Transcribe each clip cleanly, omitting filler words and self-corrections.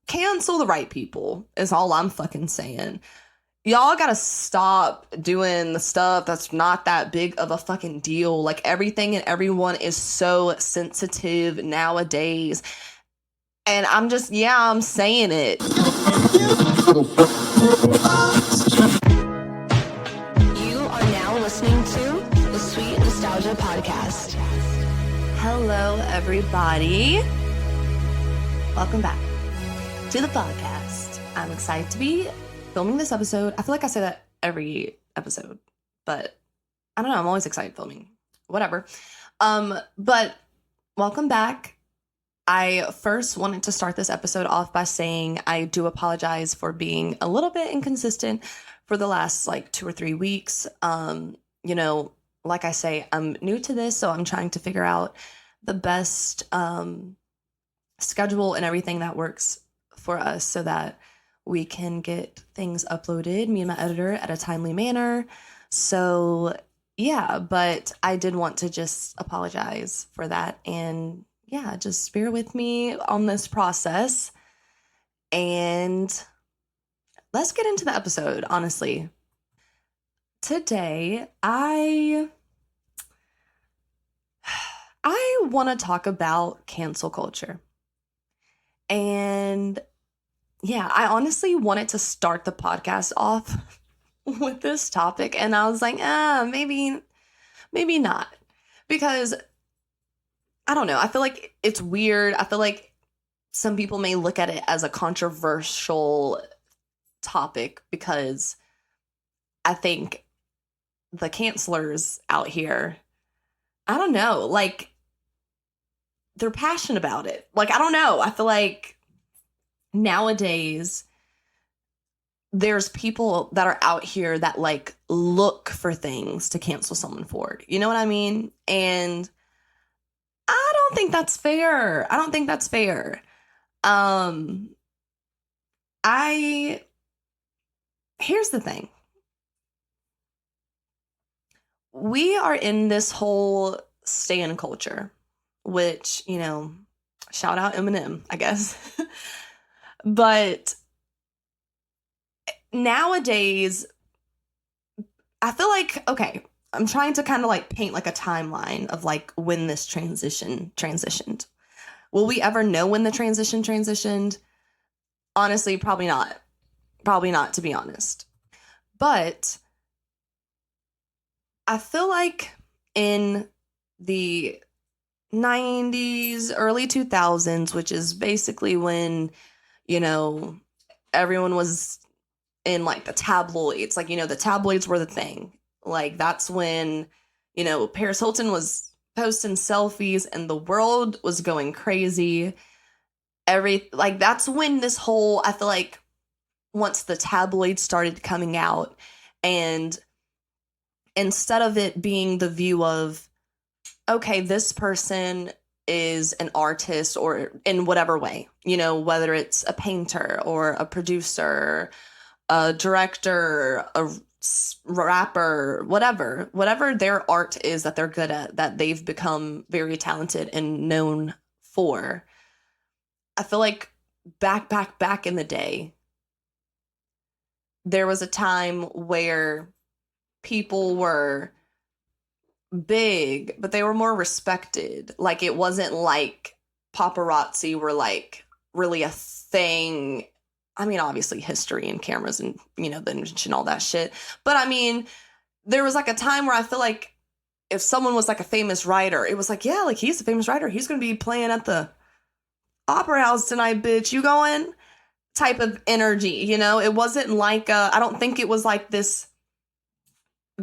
cancel the right people is all I'm fucking saying. Y'all gotta stop doing the stuff that's not that big of a fucking deal. Like, everything and everyone is so sensitive nowadays. And I'm saying it. You are now listening to the Sweet Nostalgia Podcast. Hello, everybody. Welcome back to the podcast. I'm excited to be filming this episode. I feel like I say that every episode, but I don't know. I'm always excited filming. Whatever. But welcome back. I first wanted to start this episode off by saying I do apologize for being a little bit inconsistent for the last 2 or 3 weeks. Like I say, I'm new to this, so I'm trying to figure out the best schedule and everything that works for us so that we can get things uploaded, me and my editor, at a timely manner. So yeah, but I did want to just apologize for that, and yeah, just bear with me on this process. And let's get into the episode, honestly. Today, I want to talk about cancel culture. And yeah, I honestly wanted to start the podcast off with this topic, and I was like, maybe not. Because I don't know, I feel like it's weird. I feel like some people may look at it as a controversial topic because I think the cancelers out here, I don't know, they're passionate about it. I don't know. I feel like nowadays there's people that are out here that look for things to cancel someone for. You know what I mean? And I don't think that's fair. Here's the thing. We are in this whole stan culture, which, shout out Eminem, I guess. But nowadays, I feel like, okay, I'm trying to kind of paint a timeline of when this transitioned. Will we ever know when the transition transitioned? Honestly, probably not. Probably not, to be honest. But I feel like in the 90s, early 2000s, which is basically when, everyone was in the tabloids. The tabloids were the thing. That's when, Paris Hilton was posting selfies and the world was going crazy. That's when this whole, I feel like once the tabloids started coming out, and instead of it being the view of, okay, this person is an artist or in whatever way, whether it's a painter or a producer, a director, a rapper, whatever their art is that they're good at, that they've become very talented and known for. I feel like back in the day, there was a time where people were big, but they were more respected. It wasn't like paparazzi were really a thing. I mean, obviously history and cameras and, the invention, all that shit. But I mean, there was a time where I feel like if someone was a famous writer, it was he's a famous writer. He's going to be playing at the opera house tonight, bitch. You going? Type of energy, It wasn't I don't think it was this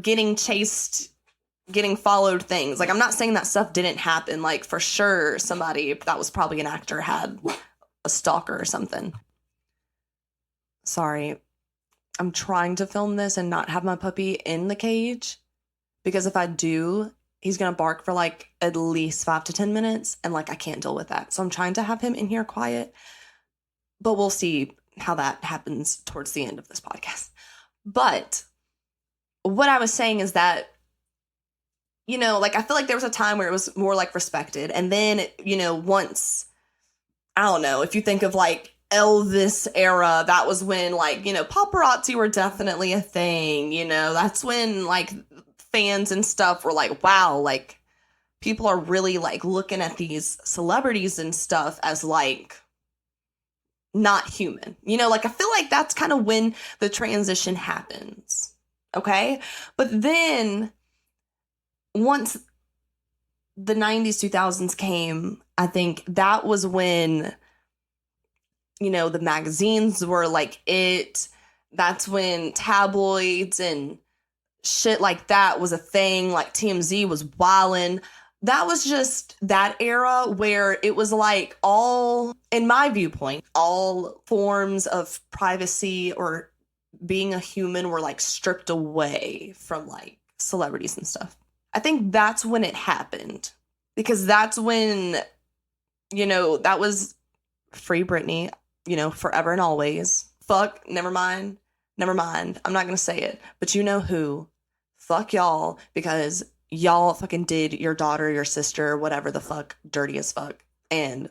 getting chased, getting followed things. I'm not saying that stuff didn't happen. For sure, somebody that was probably an actor had a stalker or something. Sorry, I'm trying to film this and not have my puppy in the cage, because if I do, he's gonna bark for at least 5 to 10 minutes, and I can't deal with that. So I'm trying to have him in here quiet, but we'll see how that happens towards the end of this podcast. But what I was saying is that, I feel like there was a time where it was more respected, and then, once, I don't know, if you think of Elvis era, that was when, like, paparazzi were definitely a thing, that's when, like, fans and stuff were like, wow, like, people are really, like, looking at these celebrities and stuff as, like, not human. Like, I feel like that's kind of when the transition happens. Okay? But then once the 90s, 2000s came, I think that was when, the magazines were like it. That's when tabloids and shit like that was a thing. Like TMZ was wildin'. That was just that era where it was like all, in my viewpoint, all forms of privacy or being a human were like stripped away from like celebrities and stuff. I think that's when it happened, because that's when, that was free Britney, forever and always. Fuck, never mind. I'm not going to say it, but you know who? Fuck y'all, because y'all fucking did your daughter, your sister, whatever the fuck, dirty as fuck, and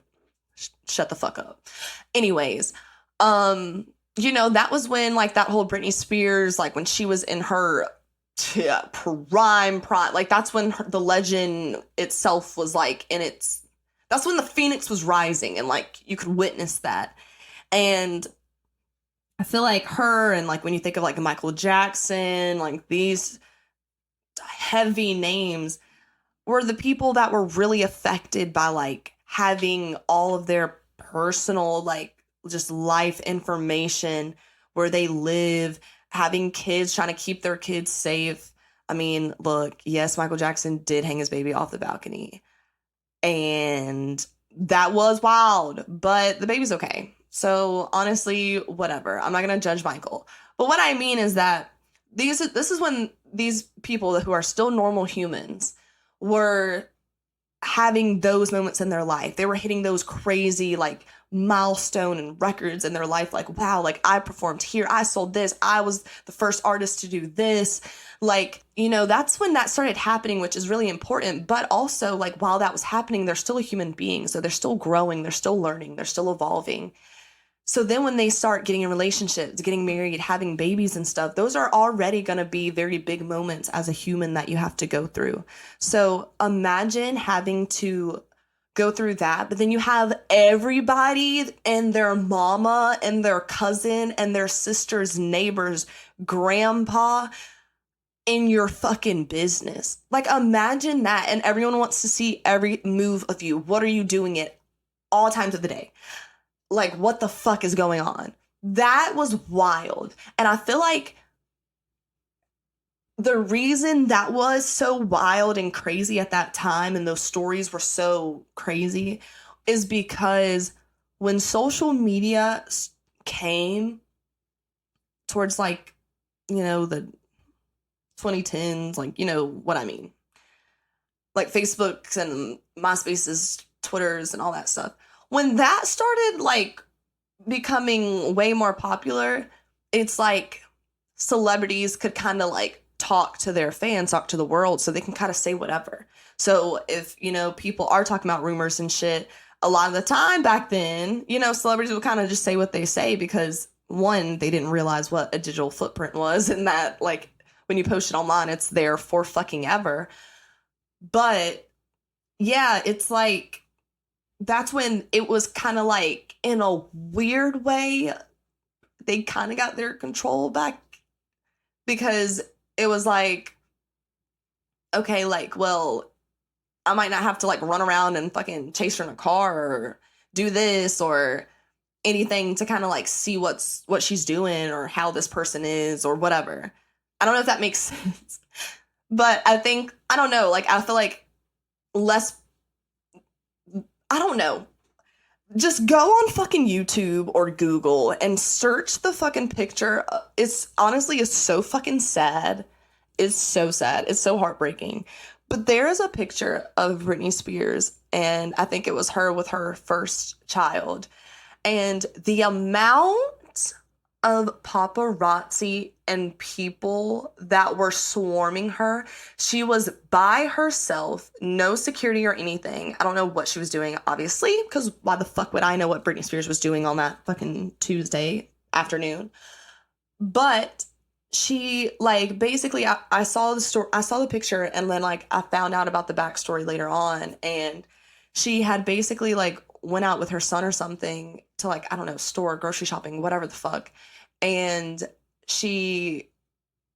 shut the fuck up. Anyways, that was when, like, that whole Britney Spears, like, when she was in her prime, like, that's when the legend itself was, like, that's when the phoenix was rising, and, like, you could witness that. And I feel like her, and, like, when you think of, like, Michael Jackson, like, these heavy names were the people that were really affected by, like, having all of their personal, like, just life information, where they live, having kids, trying to keep their kids safe. I mean, look, yes, Michael Jackson did hang his baby off the balcony, and that was wild, but the baby's okay. So honestly, whatever. I'm not going to judge Michael. But what I mean is that this is when these people who are still normal humans were having those moments in their life. They were hitting those crazy, like, milestone and records in their life. Like, wow, like, I performed here. I sold this. I was the first artist to do this. Like, that's when that started happening, which is really important. But also, like, while that was happening, they're still a human being. So they're still growing. They're still learning. They're still evolving. So then when they start getting in relationships, getting married, having babies and stuff, those are already going to be very big moments as a human that you have to go through. So imagine having to go through that, but then you have everybody and their mama and their cousin and their sister's neighbor's grandpa in your fucking business. Like, imagine that, and everyone wants to see every move of you. What are you doing at all times of the day? Like, what the fuck is going on? That was wild. And I feel like the reason that was so wild and crazy at that time, and those stories were so crazy, is because when social media came towards, like, the 2010s, like, what I mean, like Facebooks and MySpaces, Twitters, and all that stuff. When that started, like, becoming way more popular, it's like celebrities could kind of, like, talk to their fans, talk to the world, so they can kind of say whatever. So if, people are talking about rumors and shit, a lot of the time back then, celebrities would kind of just say what they say, because, one, they didn't realize what a digital footprint was, and that, like, when you post it online, it's there for fucking ever. But yeah, it's like, that's when it was kind of like, in a weird way, they kind of got their control back, because it was like, okay, like, well, I might not have to, like, run around and fucking chase her in a car or do this or anything to kind of, like, see what she's doing or how this person is or whatever. I don't know if that makes sense, but I don't know, like, I feel like I don't know. Just go on fucking YouTube or Google and search the fucking picture. It's so fucking sad. It's so sad. It's so heartbreaking. But there is a picture of Britney Spears, and I think it was her with her first child. And the amount of paparazzi and people that were swarming her. She was by herself, no security or anything. I don't know what she was doing, obviously, because why the fuck would I know what Britney Spears was doing on that fucking Tuesday afternoon? But she, like, basically, I saw the story, I saw the picture, and then, like, I found out about the backstory later on, and she had basically, like, went out with her son or something to, like, I don't know, store, grocery shopping, whatever the fuck, and she,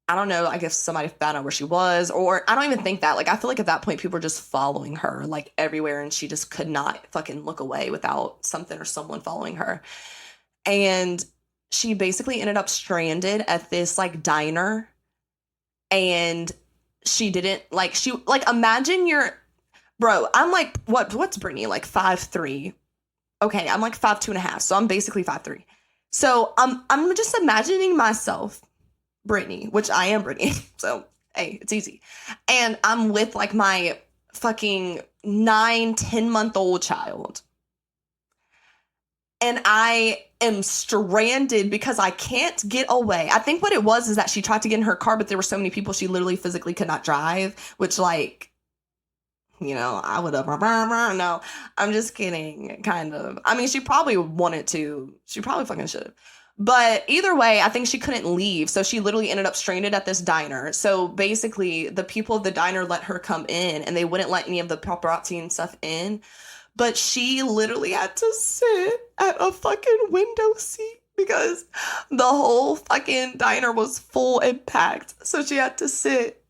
I don't know, I guess somebody found out where she was, or I don't even think that. Like, I feel like at that point, people were just following her, like, everywhere, and she just could not fucking look away without something or someone following her. And she basically ended up stranded at this, like, diner, and she didn't, like, she, like, imagine bro, I'm like, what's Brittany, like, 5'3"? Okay, I'm like 5'2.5", so I'm basically 5'3". So I'm just imagining myself, Brittany, which I am Brittany, so hey, it's easy. And I'm with, like, my fucking 9-10-month-old child. And I am stranded because I can't get away. I think what it was is that she tried to get in her car, but there were so many people she literally physically could not drive, which, like, you know, I would have, no, I'm just kidding, kind of. I mean, she probably wanted to. She probably fucking should have. But either way, I think she couldn't leave. So she literally ended up stranded at this diner. So basically, the people of the diner let her come in, and they wouldn't let any of the paparazzi and stuff in. But she literally had to sit at a fucking window seat because the whole fucking diner was full and packed. So she had to sit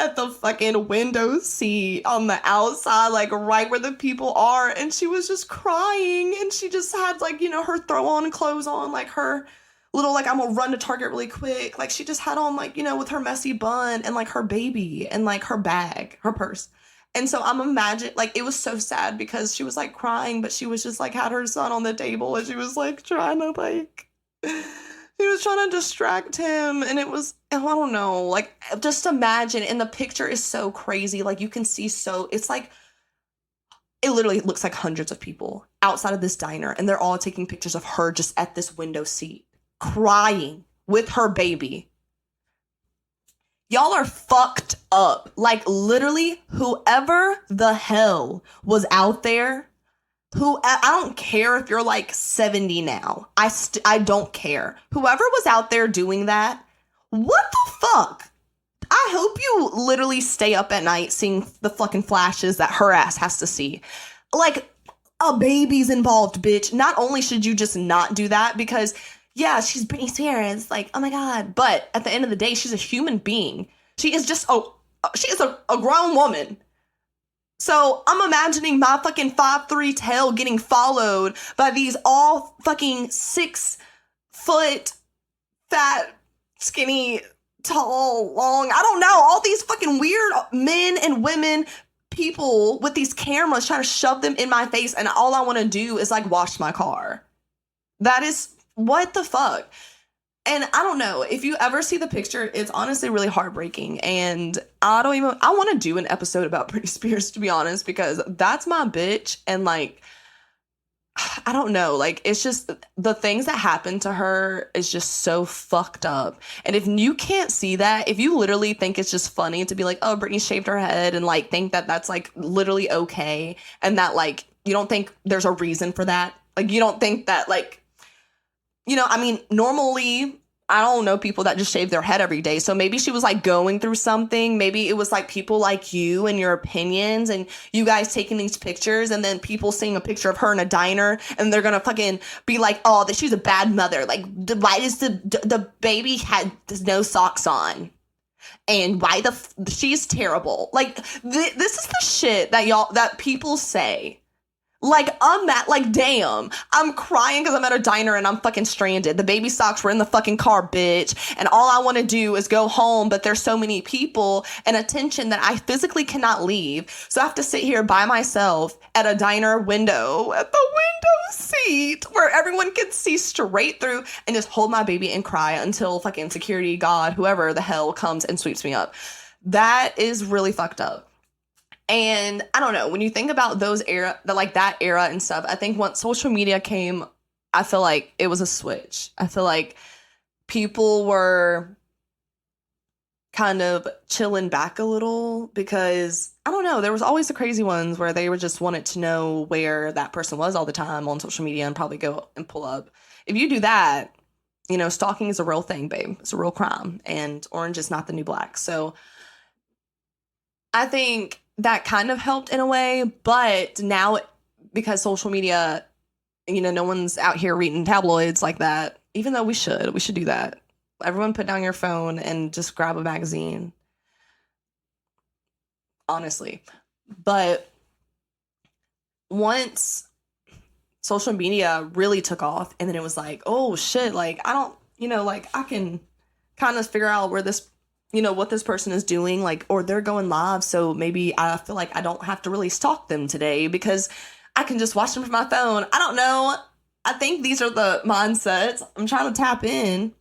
at the fucking window seat on the outside, like right where the people are. And she was just crying. And she just had, like, you know, her throw on clothes on, like her little, like, I'm gonna run to Target really quick. Like, she just had on, like, you know, with her messy bun and, like, her baby and, like, her bag, her purse. And so I'm imagining, like, it was so sad because she was, like, crying, but she was just, like, had her son on the table and she was, like, trying to, like, he was trying to distract him. And it was, I don't know, like, just imagine. And the picture is so crazy. Like, you can see it's like, it literally looks like hundreds of people outside of this diner. And they're all taking pictures of her just at this window seat, crying with her baby. Y'all are fucked up. Like, literally, whoever the hell was out there, I don't care if you're, like, 70 now. I don't care. Whoever was out there doing that, what the fuck? I hope you literally stay up at night seeing the fucking flashes that her ass has to see. Like, a baby's involved, bitch. Not only should you just not do that because, yeah, she's Britney Spears, like, oh my God. But at the end of the day, she's a human being. She is just, she is a grown woman. So I'm imagining my fucking 5'3" tail getting followed by these all fucking 6 foot, fat, skinny, tall, long, I don't know, all these fucking weird men and women, people with these cameras trying to shove them in my face, and all I want to do is, like, wash my car. That is, what the fuck? And I don't know, if you ever see the picture, it's honestly really heartbreaking. And I want to do an episode about Britney Spears, to be honest, because that's my bitch. And, like, I don't know, like, it's just the things that happened to her is just so fucked up. And if you can't see that, if you literally think it's just funny to be like, oh, Britney shaved her head, and, like, think that that's, like, literally okay, and that, like, you don't think there's a reason for that, like, you don't think that, like, you know, I mean, normally, I don't know people that just shave their head every day. So maybe she was, like, going through something. Maybe it was, like, people like you and your opinions and you guys taking these pictures, and then people seeing a picture of her in a diner and they're gonna fucking be like, oh, she's a bad mother. Like, why does the baby had no socks on? And why she's terrible. Like, this is the shit that people say. Like, I'm that, like, damn, I'm crying because I'm at a diner and I'm fucking stranded. The baby socks were in the fucking car, bitch. And all I want to do is go home, but there's so many people and attention that I physically cannot leave. So I have to sit here by myself at a diner window, at the window seat, where everyone can see straight through, and just hold my baby and cry until fucking security, God, whoever the hell comes and sweeps me up. That is really fucked up. And I don't know, when you think about that era and stuff, I think once social media came, I feel like it was a switch. I feel like people were kind of chilling back a little because I don't know, there was always the crazy ones where they were just wanted to know where that person was all the time on social media and probably go and pull up. If you do that, you know, stalking is a real thing, babe. It's a real crime, and orange is not the new black. So I think that kind of helped in a way, but now because social media, you know, no one's out here reading tabloids like that, even though we should do that. Everyone put down your phone and just grab a magazine. Honestly. But once social media really took off and then it was like, oh shit, like I don't, you know, like I can kind of figure out where this, you know, what this person is doing, like, or they're going live. So maybe I feel like I don't have to really stalk them today because I can just watch them from my phone. I don't know. I think these are the mindsets I'm trying to tap in.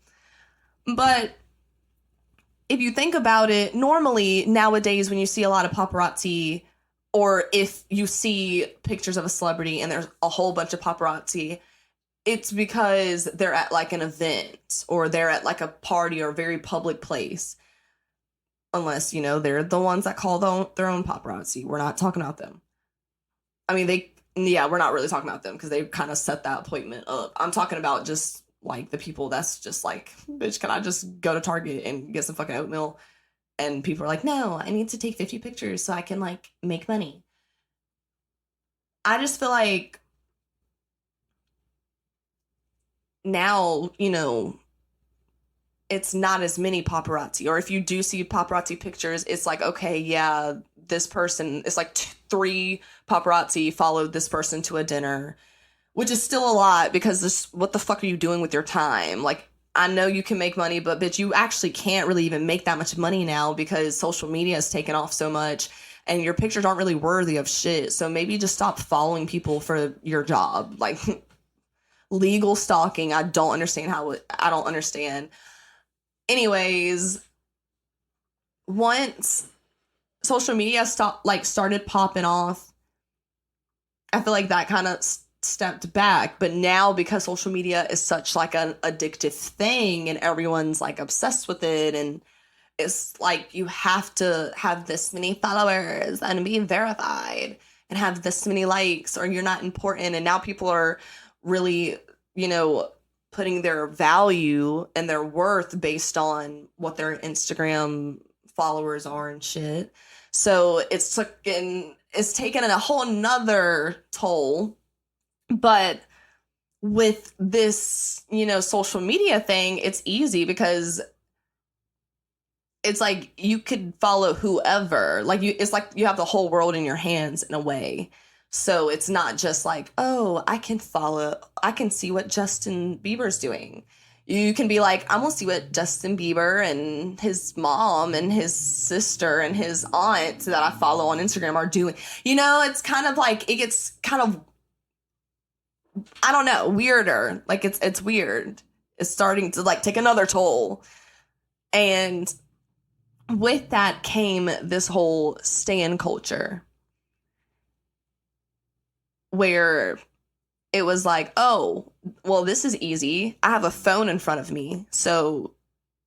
But if you think about it, normally nowadays when you see a lot of paparazzi, or if you see pictures of a celebrity and there's a whole bunch of paparazzi, it's because they're at like an event or they're at like a party or a very public place. Unless, you know, they're the ones that call their own paparazzi. We're not talking about them. I mean, we're not really talking about them because they kind of set that appointment up. I'm talking about just like the people that's just like, bitch, can I just go to Target and get some fucking oatmeal? And people are like, no, I need to take 50 pictures so I can like make money. I just feel like now, you know, it's not as many paparazzi. Or if you do see paparazzi pictures, it's like, okay, yeah, this person, it's like 3 paparazzi followed this person to a dinner, which is still a lot because what the fuck are you doing with your time? Like, I know you can make money, but bitch, you actually can't really even make that much money now because social media has taken off so much and your pictures aren't really worthy of shit. So maybe just stop following people for your job. Like, legal stalking, I don't understand I don't understand. Anyways, once social media started popping off, I feel like that kind of stepped back. But now because social media is such like an addictive thing and everyone's like obsessed with it, and it's like you have to have this many followers and be verified and have this many likes or you're not important. And now people are really, you know, putting their value and their worth based on what their Instagram followers are and shit. So it's taken a whole nother toll. But with this, you know, social media thing, it's easy because it's like you could follow whoever. Like it's like you have the whole world in your hands in a way. So it's not just like, oh, I can see what Justin Bieber's doing. You can be like, I'm gonna see what Justin Bieber and his mom and his sister and his aunt that I follow on Instagram are doing. You know, it's kind of like, it gets kind of, I don't know, weirder. Like it's weird. It's starting to like take another toll. And with that came this whole stan culture, where it was like, oh, well, this is easy. I have a phone in front of me. So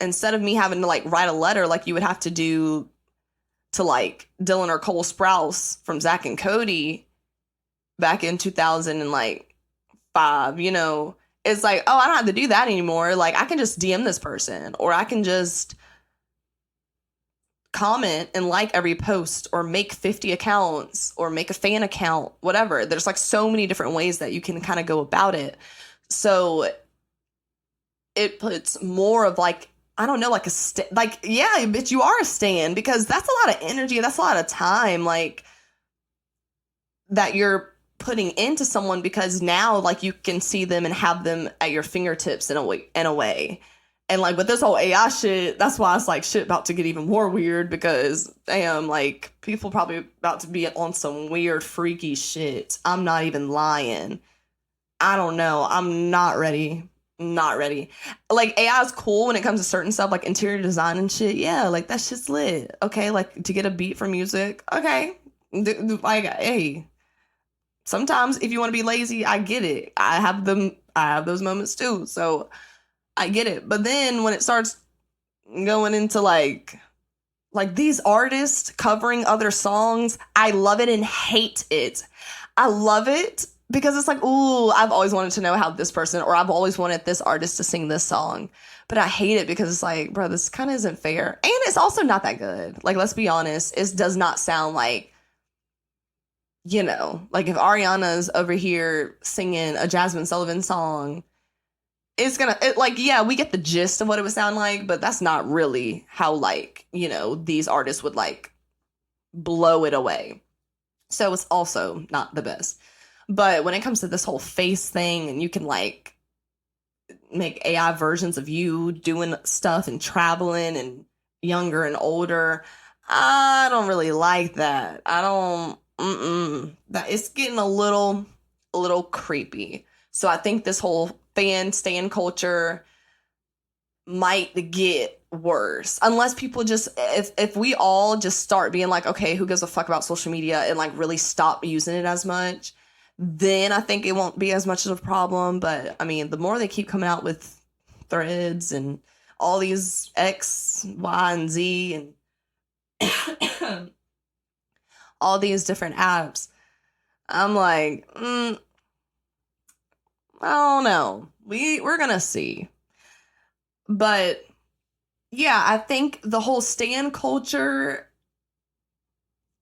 instead of me having to like write a letter like you would have to do to like Dylan or Cole Sprouse from Zach and Cody back in 2005, you know, it's like, oh, I don't have to do that anymore. Like I can just DM this person, or I can just comment and like every post, or make 50 accounts, or make a fan account, whatever. There's like so many different ways that you can kind of go about it. So it puts more of like, I don't know, like yeah, bitch, you are a stan, because that's a lot of energy, that's a lot of time, like that you're putting into someone, because now like you can see them and have them at your fingertips in a way. And like with this whole AI shit, that's why it's like shit about to get even more weird, because damn, like people probably about to be on some weird freaky shit. I'm not even lying. I don't know. I'm not ready. Not ready. Like AI is cool when it comes to certain stuff, like interior design and shit. Yeah, like that shit's lit. Okay, like to get a beat for music. Okay, like hey. Sometimes if you want to be lazy, I get it. I have those moments too. So I get it. But then when it starts going into like Like these artists covering other songs, I love it and hate it. I love it because it's like, ooh, I've always wanted to know how this person, or I've always wanted this artist to sing this song. But I hate it because it's like, bro, this kind of isn't fair. And it's also not that good. Like, let's be honest, it does not sound like, you know, like if Ariana's over here singing a Jasmine Sullivan song, it's gonna, like, yeah, we get the gist of what it would sound like, but that's not really how, like, you know, these artists would, like, blow it away. So it's also not the best. But when it comes to this whole face thing, and you can, like, make AI versions of you doing stuff and traveling and younger and older, I don't really like that. I don't, that it's getting a little creepy. So I think this whole fan stan culture might get worse unless people just, if we all just start being like, okay, who gives a fuck about social media, and like really stop using it as much, then I think it won't be as much of a problem. But I mean, the more they keep coming out with threads and all these X, Y, and Z and all these different apps, I'm like, I don't know. We're gonna see. But yeah, I think the whole stan culture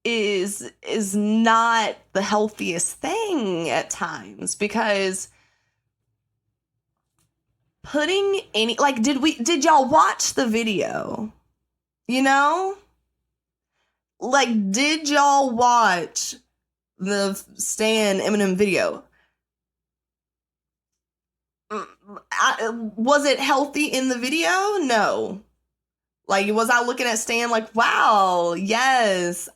is not the healthiest thing at times, because putting any, like, did y'all watch the video? You know? Like, did y'all watch the Stan Eminem video? Was it healthy in the video? No. Like, was I looking at Stan like, wow, yes,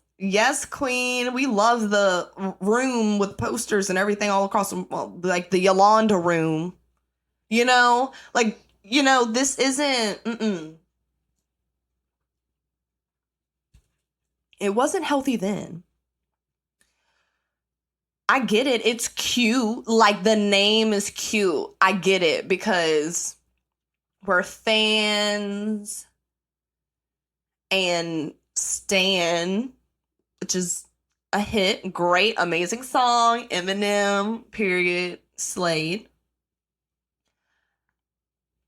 queen, we love the room with posters and everything all across, well, like the Yolanda room, you know? Like, you know, this isn't, It wasn't healthy then. I get it. It's cute. Like, the name is cute. I get it because we're fans. And Stan, which is a hit, great, amazing song, Eminem, period, Slade.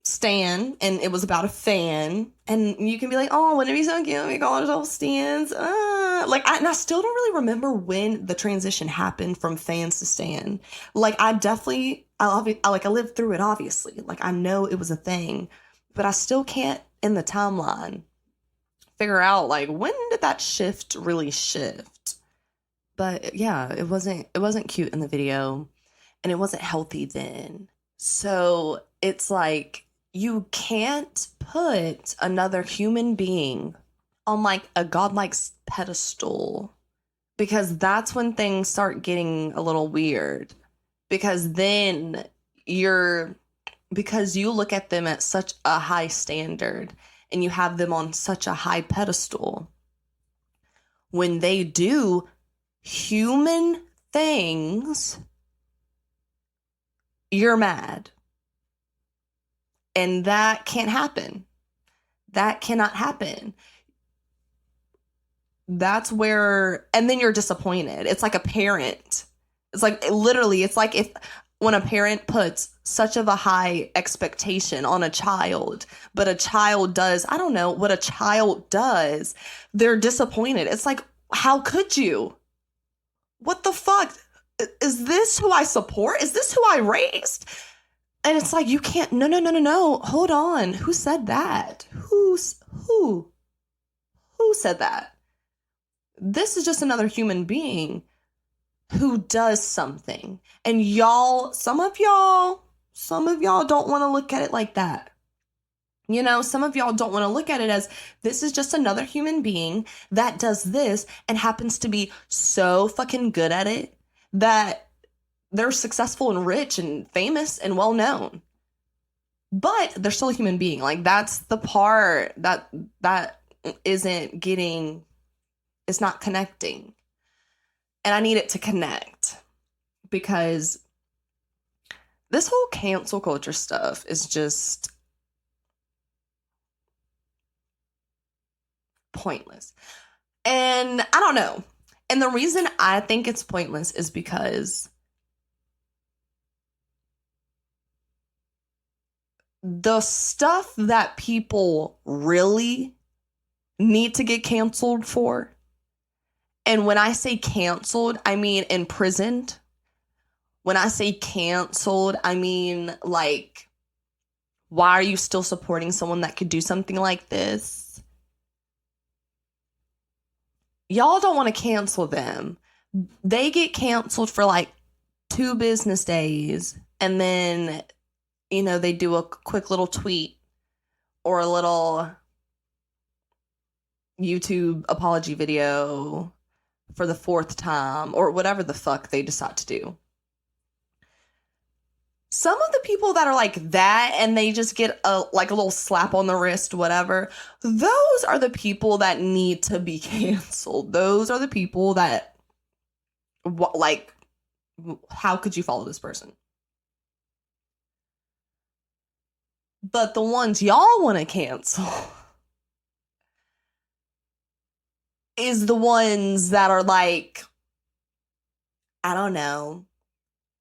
Stan, and it was about a fan, and you can be like, oh, wouldn't it be so cute? We call ourselves Stans. Like, I still don't really remember when the transition happened from fans to Stan. Like, I lived through it, obviously. Like, I know it was a thing, but I still can't, in the timeline, figure out, like, when did that shift really shift? But yeah, it wasn't cute in the video, and it wasn't healthy then. So it's like, you can't put another human being on, like, a godlike pedestal, because that's when things start getting a little weird, because then because you look at them at such a high standard and you have them on such a high pedestal, when they do human things, you're mad. And that can't happen. That cannot happen. That's where, and then you're disappointed. It's like a parent. It's like, literally, it's like when a parent puts such of a high expectation on a child, but a child does, I don't know what a child does, they're disappointed. It's like, how could you? What the fuck? Is this who I support? Is this who I raised? And it's like, you can't, no. Hold on. Who said that? Who said that? This is just another human being who does something. And some of y'all don't want to look at it like that. You know, some of y'all don't want to look at it as, this is just another human being that does this and happens to be so fucking good at it that they're successful and rich and famous and well known. But they're still a human being. Like, that's the part that isn't getting, it's not connecting. And I need it to connect, because this whole cancel culture stuff is just pointless. And I don't know. And the reason I think it's pointless is because the stuff that people really need to get canceled for, and when I say canceled, I mean imprisoned. When I say canceled, I mean like, why are you still supporting someone that could do something like this? Y'all don't want to cancel them. They get canceled for like 2 business days, and then, you know, they do a quick little tweet or a little YouTube apology video for the 4th time, or whatever the fuck they decide to do. Some of the people that are like that and they just get a little slap on the wrist, whatever, those are the people that need to be canceled. Those are the people that, like, how could you follow this person? But the ones y'all want to cancel is the ones that are like, I don't know,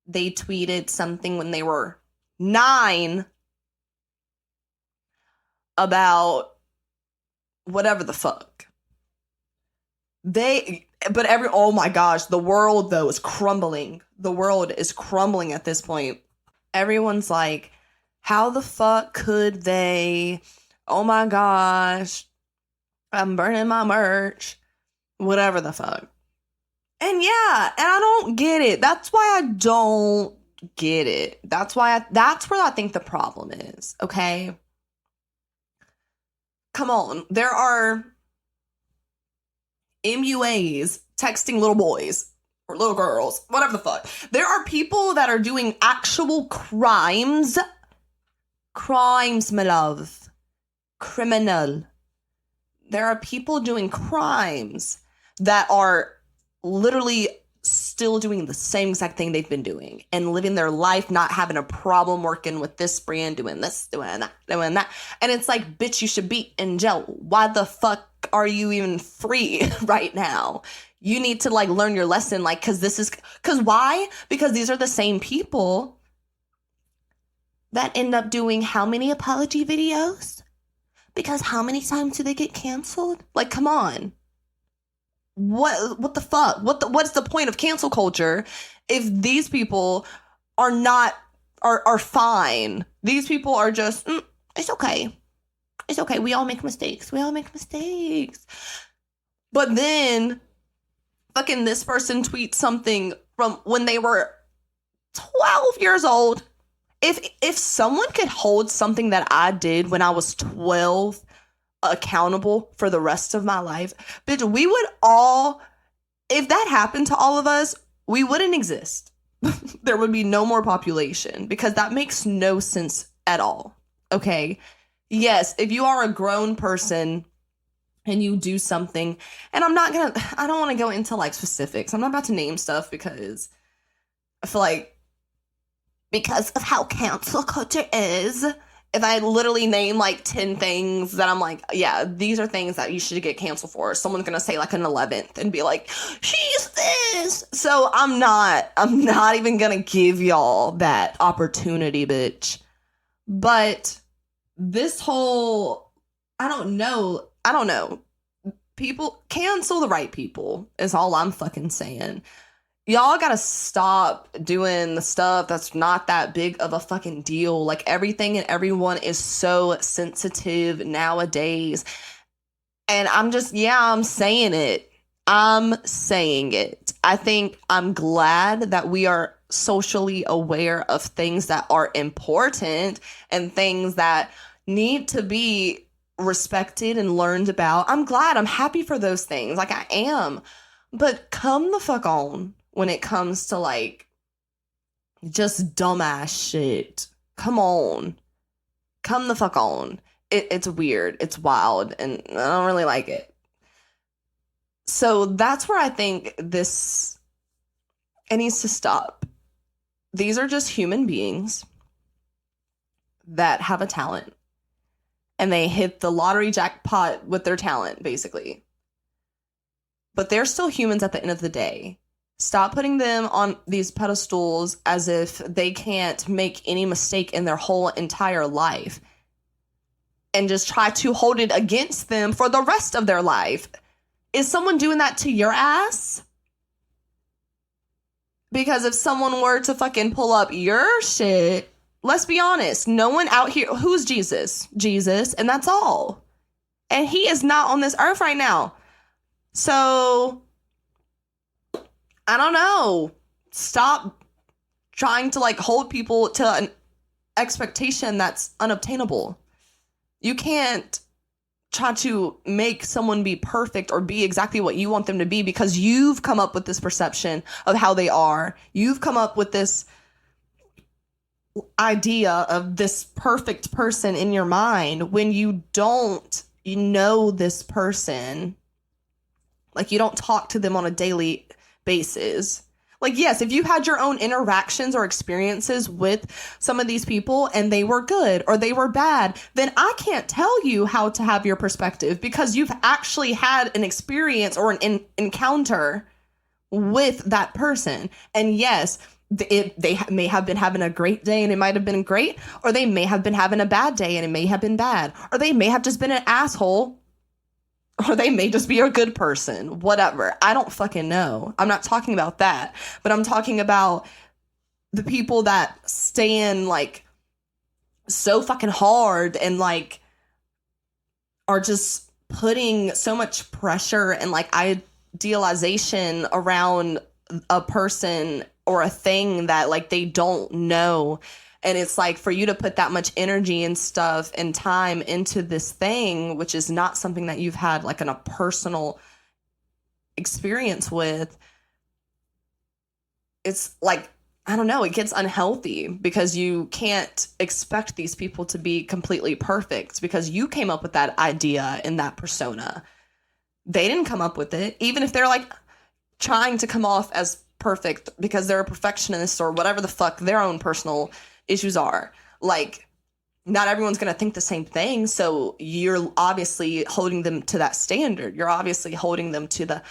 they tweeted something when they were 9 about whatever the fuck. Oh my gosh, the world though is crumbling. The world is crumbling at this point. Everyone's like, how the fuck could they? Oh my gosh, I'm burning my merch. Whatever the fuck. And yeah, and I don't get it. That's why I don't get it. That's where I think the problem is, okay? Come on. There are MUAs texting little boys or little girls, whatever the fuck. There are people that are doing actual crimes. Crimes, my love. Criminal. There are people doing crimes that are literally still doing the same exact thing they've been doing and living their life, not having a problem working with this brand, doing this, doing that, doing that. And it's like, bitch, you should be in jail. Why the fuck are you even free right now? You need to like learn your lesson, like, because why? Because these are the same people that end up doing how many apology videos? Because how many times do they get canceled? Like, come on. What the fuck? What's the point of cancel culture if these people are not are fine? These people are just it's okay. It's okay. We all make mistakes. But then fucking this person tweets something from when they were 12 years old. If someone could hold something that I did when I was 12 accountable for the rest of my life, bitch, we would all, if that happened to all of us, we wouldn't exist. There would be no more population because that makes no sense at all. Okay. Yes, if you are a grown person and you do something, and I don't want to go into like specifics. I'm not about to name stuff because I feel like because of how cancel culture is, if I literally name like 10 things that I'm like, yeah, these are things that you should get canceled for, someone's gonna say like an 11th and be like, she's this. So I'm not even gonna give y'all that opportunity, bitch. But this whole, I don't know. People cancel the right people is all I'm fucking saying. Y'all gotta stop doing the stuff that's not that big of a fucking deal. Like, everything and everyone is so sensitive nowadays. And I'm saying it. I think I'm glad that we are socially aware of things that are important and things that need to be respected and learned about. I'm happy for those things. Like, I am. But come the fuck on when it comes to like just dumbass shit. Come on. Come the fuck on. It's weird. It's wild. And I don't really like it. So that's where I think it needs to stop. These are just human beings that have a talent. and they hit the lottery jackpot with their talent, basically. But they're still humans at the end of the day. Stop putting them on these pedestals as if they can't make any mistake in their whole entire life. And just try to hold it against them for the rest of their life. Is someone doing that to your ass? Because if someone were to fucking pull up your shit, let's be honest, no one out here, who's Jesus? Jesus, and that's all. And he is not on this earth right now. So, I don't know. Stop trying to like hold people to an expectation that's unobtainable. You can't try to make someone be perfect or be exactly what you want them to be because you've come up with this perception of how they are. You've come up with this idea of this perfect person in your mind when you don't, you know, this person. Like, you don't talk to them on a daily basis. Like, yes, if you had your own interactions or experiences with some of these people and they were good or they were bad, then I can't tell you how to have your perspective because you've actually had an experience or an encounter with that person. And yes, they may have been having a great day and it might have been great, or they may have been having a bad day and it may have been bad, or they may have just been an asshole, or they may just be a good person, whatever. I don't fucking know. I'm not talking about that. But I'm talking about the people that stand like so fucking hard and like are just putting so much pressure and like idealization around a person or a thing that like they don't know. And it's like, for you to put that much energy and stuff and time into this thing, which is not something that you've had like in a personal experience with, it's like, I don't know, it gets unhealthy because you can't expect these people to be completely perfect because you came up with that idea and that persona. They didn't come up with it, even if they're like trying to come off as perfect because they're a perfectionist or whatever the fuck their own personal issues are. Like, not everyone's going to think the same thing. So you're obviously holding them to that standard. You're obviously holding them to the,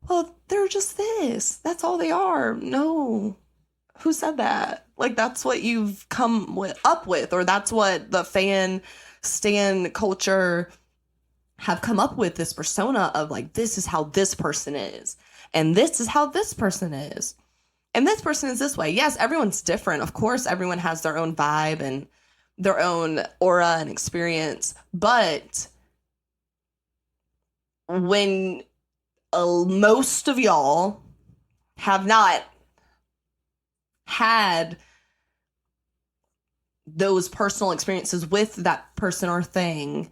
well, they're just this. That's all they are. No. Who said that? Like, that's what you've come up with, or that's what the stan culture have come up with, this persona of like, this is how this person is. And this is how this person is. And this person is this way. Yes, everyone's different. Of course, everyone has their own vibe and their own aura and experience. But when most of y'all have not had those personal experiences with that person or thing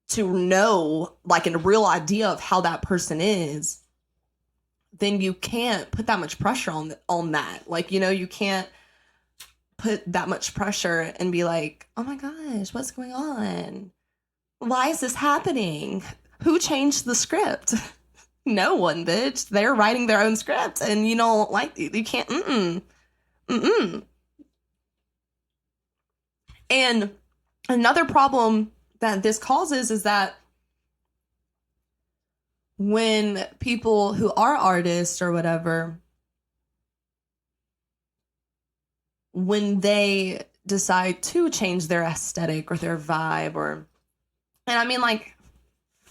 to know like a real idea of how that person is, then you can't put that much pressure on that. Like, you know, you can't put that much pressure and be like, oh my gosh, what's going on? Why is this happening? Who changed the script? No one, bitch. They're writing their own script and you don't like, you can't, And another problem that this causes is that when people who are artists or whatever, when they decide to change their aesthetic or their vibe and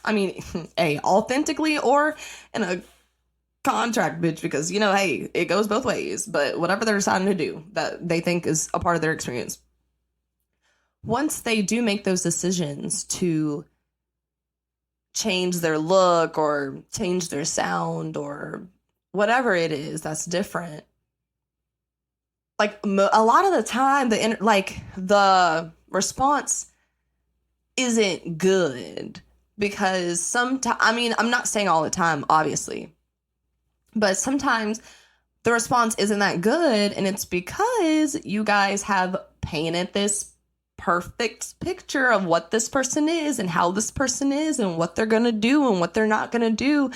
I mean, hey, authentically or in a contract, bitch, because, you know, hey, it goes both ways, but whatever they're deciding to do that they think is a part of their experience. Once they do make those decisions to change their look or change their sound or whatever it is that's different, like a lot of the time the response isn't good because sometimes, I mean, I'm not saying all the time, obviously, but sometimes the response isn't that good, and it's because you guys have painted this perfect picture of what this person is and how this person is and what they're gonna do and what they're not gonna do,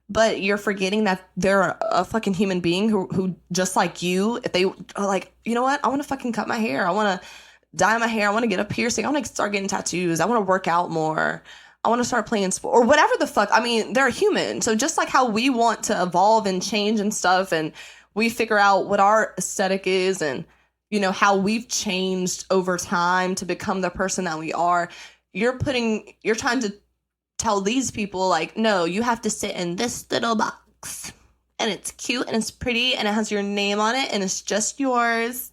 but you're forgetting that they're a fucking human being who just like you, if they are like, you know what, I want to fucking cut my hair, I want to dye my hair. I want to get a piercing. I want to start getting tattoos. I want to work out more. I want to start playing sport or whatever the fuck. I mean, they're human. So just like how we want to evolve and change and stuff, and we figure out what our aesthetic is and, you know, how we've changed over time to become the person that we are. You're trying to tell these people, like, no, you have to sit in this little box and it's cute and it's pretty and it has your name on it and it's just yours.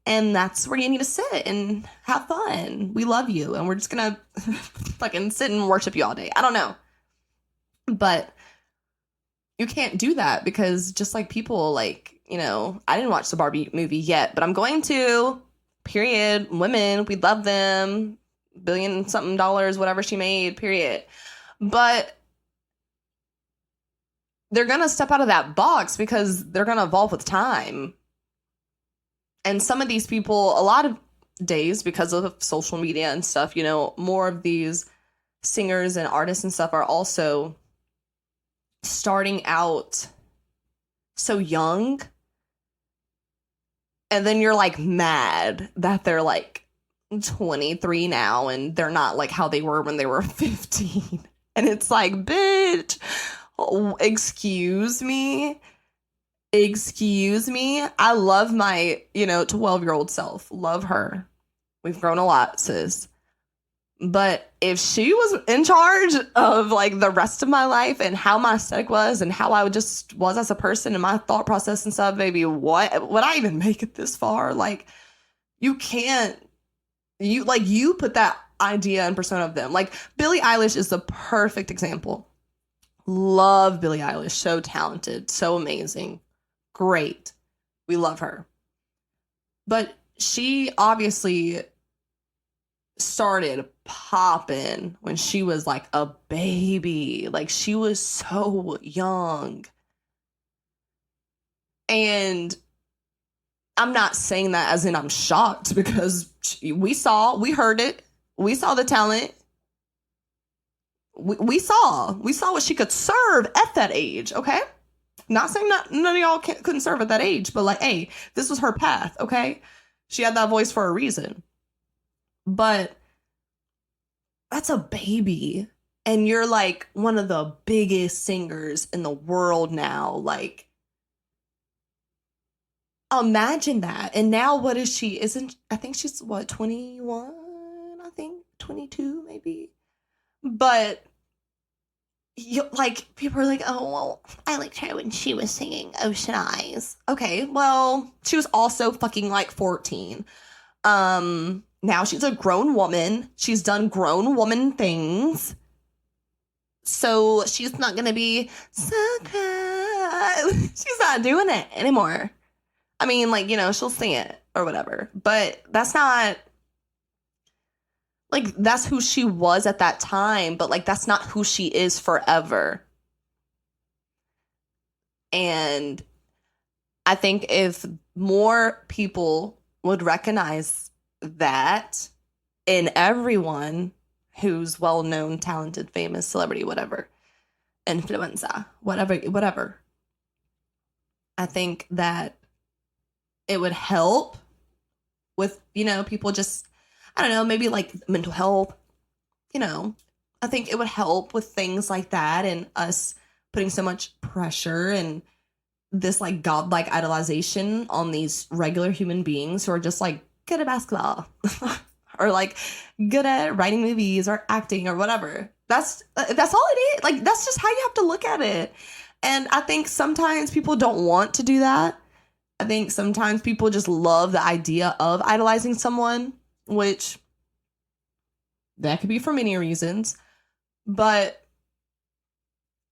And that's where you need to sit and have fun. We love you. And we're just going to fucking sit and worship you all day. I don't know. But you can't do that because just like people, like, you know, I didn't watch the Barbie movie yet, but I'm going to. Period. Women, we love them. $billion something, whatever she made, period. But they're going to step out of that box because they're going to evolve with time. And some of these people, a lot of days, because of social media and stuff, you know, more of these singers and artists and stuff are also starting out so young. And then you're like mad that they're like 23 now and they're not like how they were when they were 15. And it's like, bitch, excuse me. I love my, you know, 12-year-old self. Love her. We've grown a lot, sis. But if she was in charge of like the rest of my life and how my aesthetic was and how I just was as a person and my thought process and stuff, baby, what would I even make it this far? Like, you can't, you put that idea and persona of them. Like, Billie Eilish is the perfect example. Love Billie Eilish. So talented, so amazing. Great. We love her. But she obviously started popping when she was like a baby. Like, she was so young. And I'm not saying that as in I'm shocked because we heard it. We saw the talent. We saw what she could serve at that age, okay? Not saying that none of y'all couldn't serve at that age, but like, hey, this was her path, okay? She had that voice for a reason. But that's a baby. And you're like one of the biggest singers in the world now. Like, imagine that. And now what is she? I think she's what, 21? I think 22 maybe. But like, people are like, oh, well, I liked her when she was singing Ocean Eyes. Okay, well, she was also fucking like 14. Now she's a grown woman. She's done grown woman things. So she's not gonna be so good. She's not doing it anymore. I mean, like, you know, she'll sing it or whatever. But that's not, like, that's who she was at that time, but like, that's not who she is forever. And I think if more people would recognize that in everyone who's well-known, talented, famous, celebrity, whatever, influencer, whatever, I think that it would help with, you know, people just, I don't know, maybe like mental health, you know. I think it would help with things like that and us putting so much pressure and this like godlike idolization on these regular human beings who are just like good at basketball or like good at writing movies or acting or whatever. That's all it is. Like, that's just how you have to look at it. And I think sometimes people don't want to do that. I think sometimes people just love the idea of idolizing someone, which that could be for many reasons. But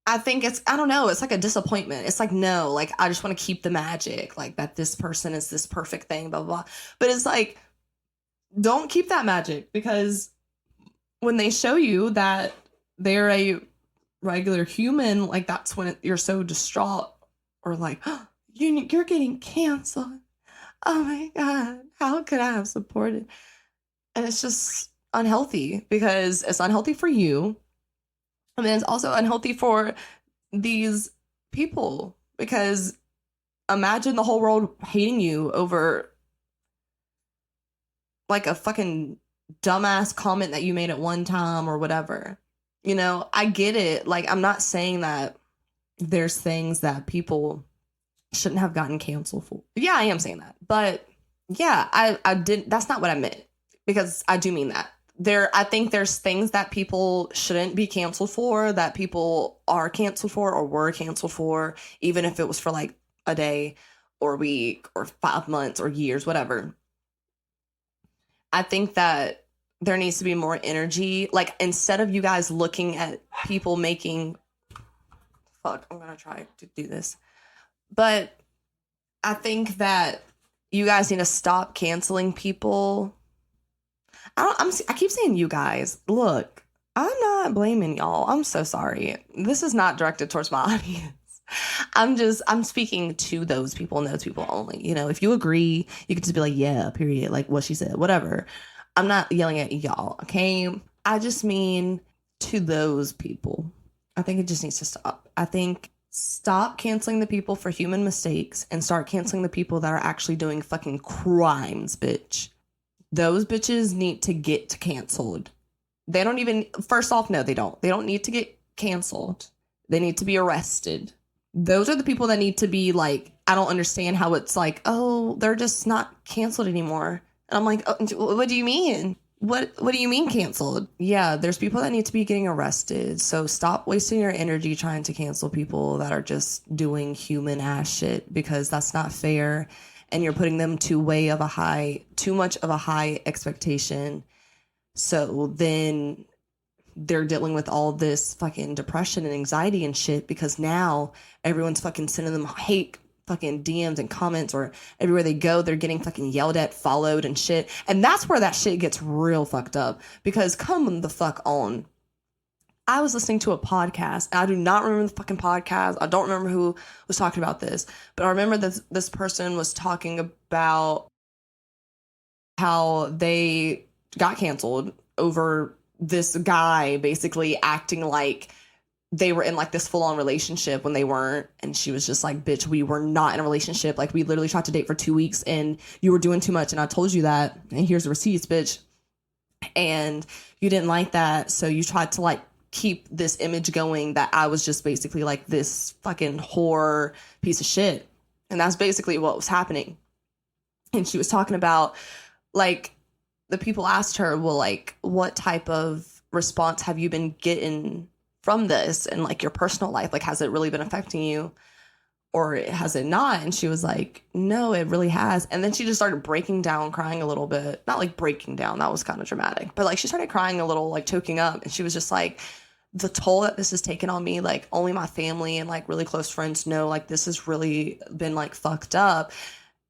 I think I don't know, it's like a disappointment. It's like, no, like, I just want to keep the magic, like that this person is this perfect thing, blah, blah, blah. But it's like, don't keep that magic, because when they show you that they're a regular human, like, that's when you're so distraught or like, oh, you're getting canceled. Oh my God, how could I have supported? And it's just unhealthy, because it's unhealthy for you. And then it's also unhealthy for these people, because imagine the whole world hating you over like a fucking dumbass comment that you made at one time or whatever. You know, I get it. Like, I'm not saying that there's things that people shouldn't have gotten canceled for. Yeah, I am saying that. But yeah, I didn't, that's not what I meant, because I do mean that. I think there's things that people shouldn't be canceled for that people are canceled for or were canceled for, even if it was for like a day or a week or 5 months or years, whatever. I think that there needs to be more energy. Like, instead of you guys looking at people making, fuck, I'm gonna try to do this. But I think that you guys need to stop canceling people. I keep saying you guys. Look, I'm not blaming y'all. I'm so sorry. This is not directed towards my audience. I'm speaking to those people and those people only. You know, if you agree, you could just be like, yeah, period. Like what she said, whatever. I'm not yelling at y'all, okay? I just mean to those people. I think it just needs to stop. I think stop canceling the people for human mistakes and start canceling the people that are actually doing fucking crimes, bitch. Those bitches need to get canceled. They don't even, first off, no, they don't. They don't need to get canceled. They need to be arrested. Those are the people that need to be like, I don't understand how it's like, oh, they're just not canceled anymore. And I'm like, oh, what do you mean? What do you mean canceled? Yeah, there's people that need to be getting arrested. So stop wasting your energy trying to cancel people that are just doing human ass shit, because that's not fair. And you're putting them too much of a high expectation. So then they're dealing with all this fucking depression and anxiety and shit, because now everyone's fucking sending them hate fucking DMs and comments, or everywhere they go, they're getting fucking yelled at, followed and shit. And that's where that shit gets real fucked up, because come the fuck on. I was listening to a podcast, and I do not remember the fucking podcast. I don't remember who was talking about this, but I remember this person was talking about how they got canceled over this guy basically acting like they were in like this full-on relationship when they weren't. And she was just like, bitch, we were not in a relationship. Like, we literally tried to date for 2 weeks and you were doing too much, and I told you that, and here's the receipts, bitch. And you didn't like that, so you tried to like keep this image going that I was just basically like this fucking whore piece of shit. And that's basically what was happening. And she was talking about, like, the people asked her, well, like, what type of response have you been getting from this and like your personal life? Like, has it really been affecting you, or has it not? And she was like, no, it really has. And then she just started breaking down, crying a little bit. Not like breaking down, that was kind of dramatic, but like she started crying a little, like choking up. And she was just like, the toll that this has taken on me, like only my family and like really close friends know, like this has really been like fucked up.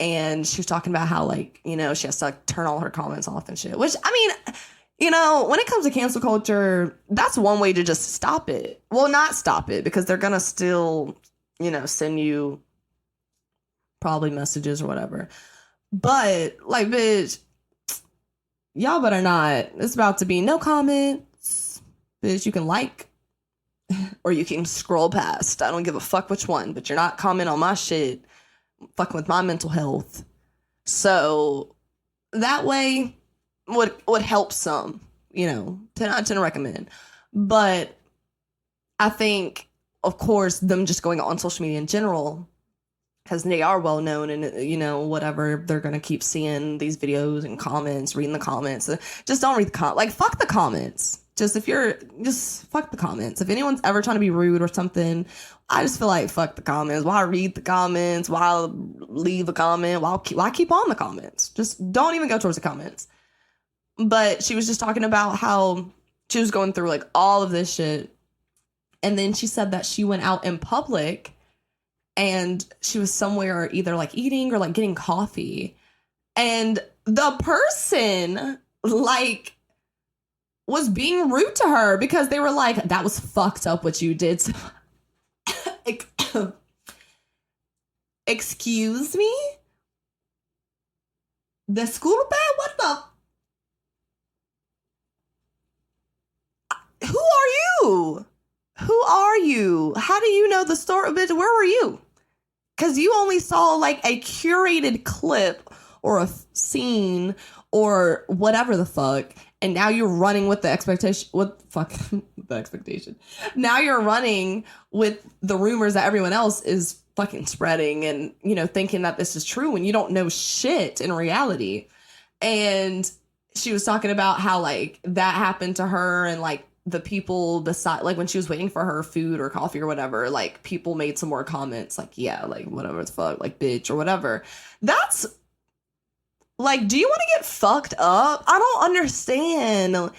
And she was talking about how, like, you know, she has to like turn all her comments off and shit, which, I mean, you know, when it comes to cancel culture, that's one way to just stop it. Well, not stop it, because they're gonna still, you know, send you probably messages or whatever. But like, bitch, y'all better not. It's about to be no comments. Bitch, you can like or you can scroll past. I don't give a fuck which one, but you're not commenting on my shit, fucking with my mental health. So that way would help some, you know, to recommend. But I think, of course, them just going on social media in general, because they are well known and, you know, whatever, they're going to keep seeing these videos and comments, reading the comments. Just don't read the comments. Like, fuck the comments. Just fuck the comments. If anyone's ever trying to be rude or something, I just feel like fuck the comments. Why read the comments? Why leave a comment? Why keep on the comments? Just don't even go towards the comments. But she was just talking about how she was going through like all of this shit. And then she said that she went out in public and she was somewhere either like eating or like getting coffee. And the person like was being rude to her because they were like, that was fucked up what you did. Excuse me? The school bag? What the? Who are you? Who are you? How do you know the story? Bitch, where were you? Because you only saw like a curated clip or a scene or whatever the fuck. And now you're running with the expectation. What fuck the expectation? Now you're running with the rumors that everyone else is fucking spreading, and thinking that this is true when you don't know shit in reality. And she was talking about how like that happened to her, and like the people beside, like when she was waiting for her food or coffee or whatever, like people made some more comments like, yeah, like whatever the fuck, like bitch or whatever. That's like, do you want to get fucked up? I don't understand.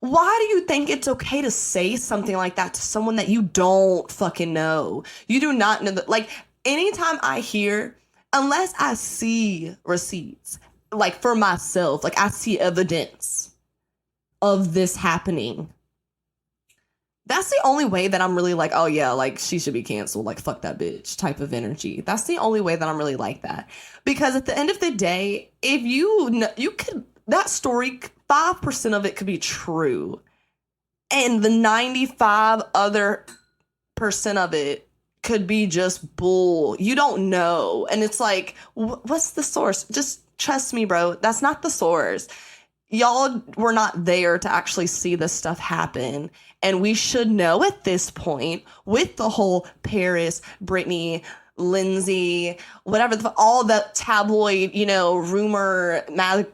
Why do you think it's okay to say something like that to someone that you don't fucking know? You do not know that. Like, anytime I hear, unless I see receipts, like for myself, like I see evidence of this happening, that's the only way that I'm really like, oh yeah, like she should be canceled, like fuck that bitch type of energy. That's the only way that I'm really like that. Because at the end of the day, if you could, that story, 5% of it could be true, and the 95 other percent of it could be just bull. You don't know. And it's like, what's the source? Just trust me, bro. That's not the source. Y'all were not there to actually see this stuff happen. And we should know at this point, with the whole Paris, Brittany, Lindsay, whatever, all the tabloid, rumor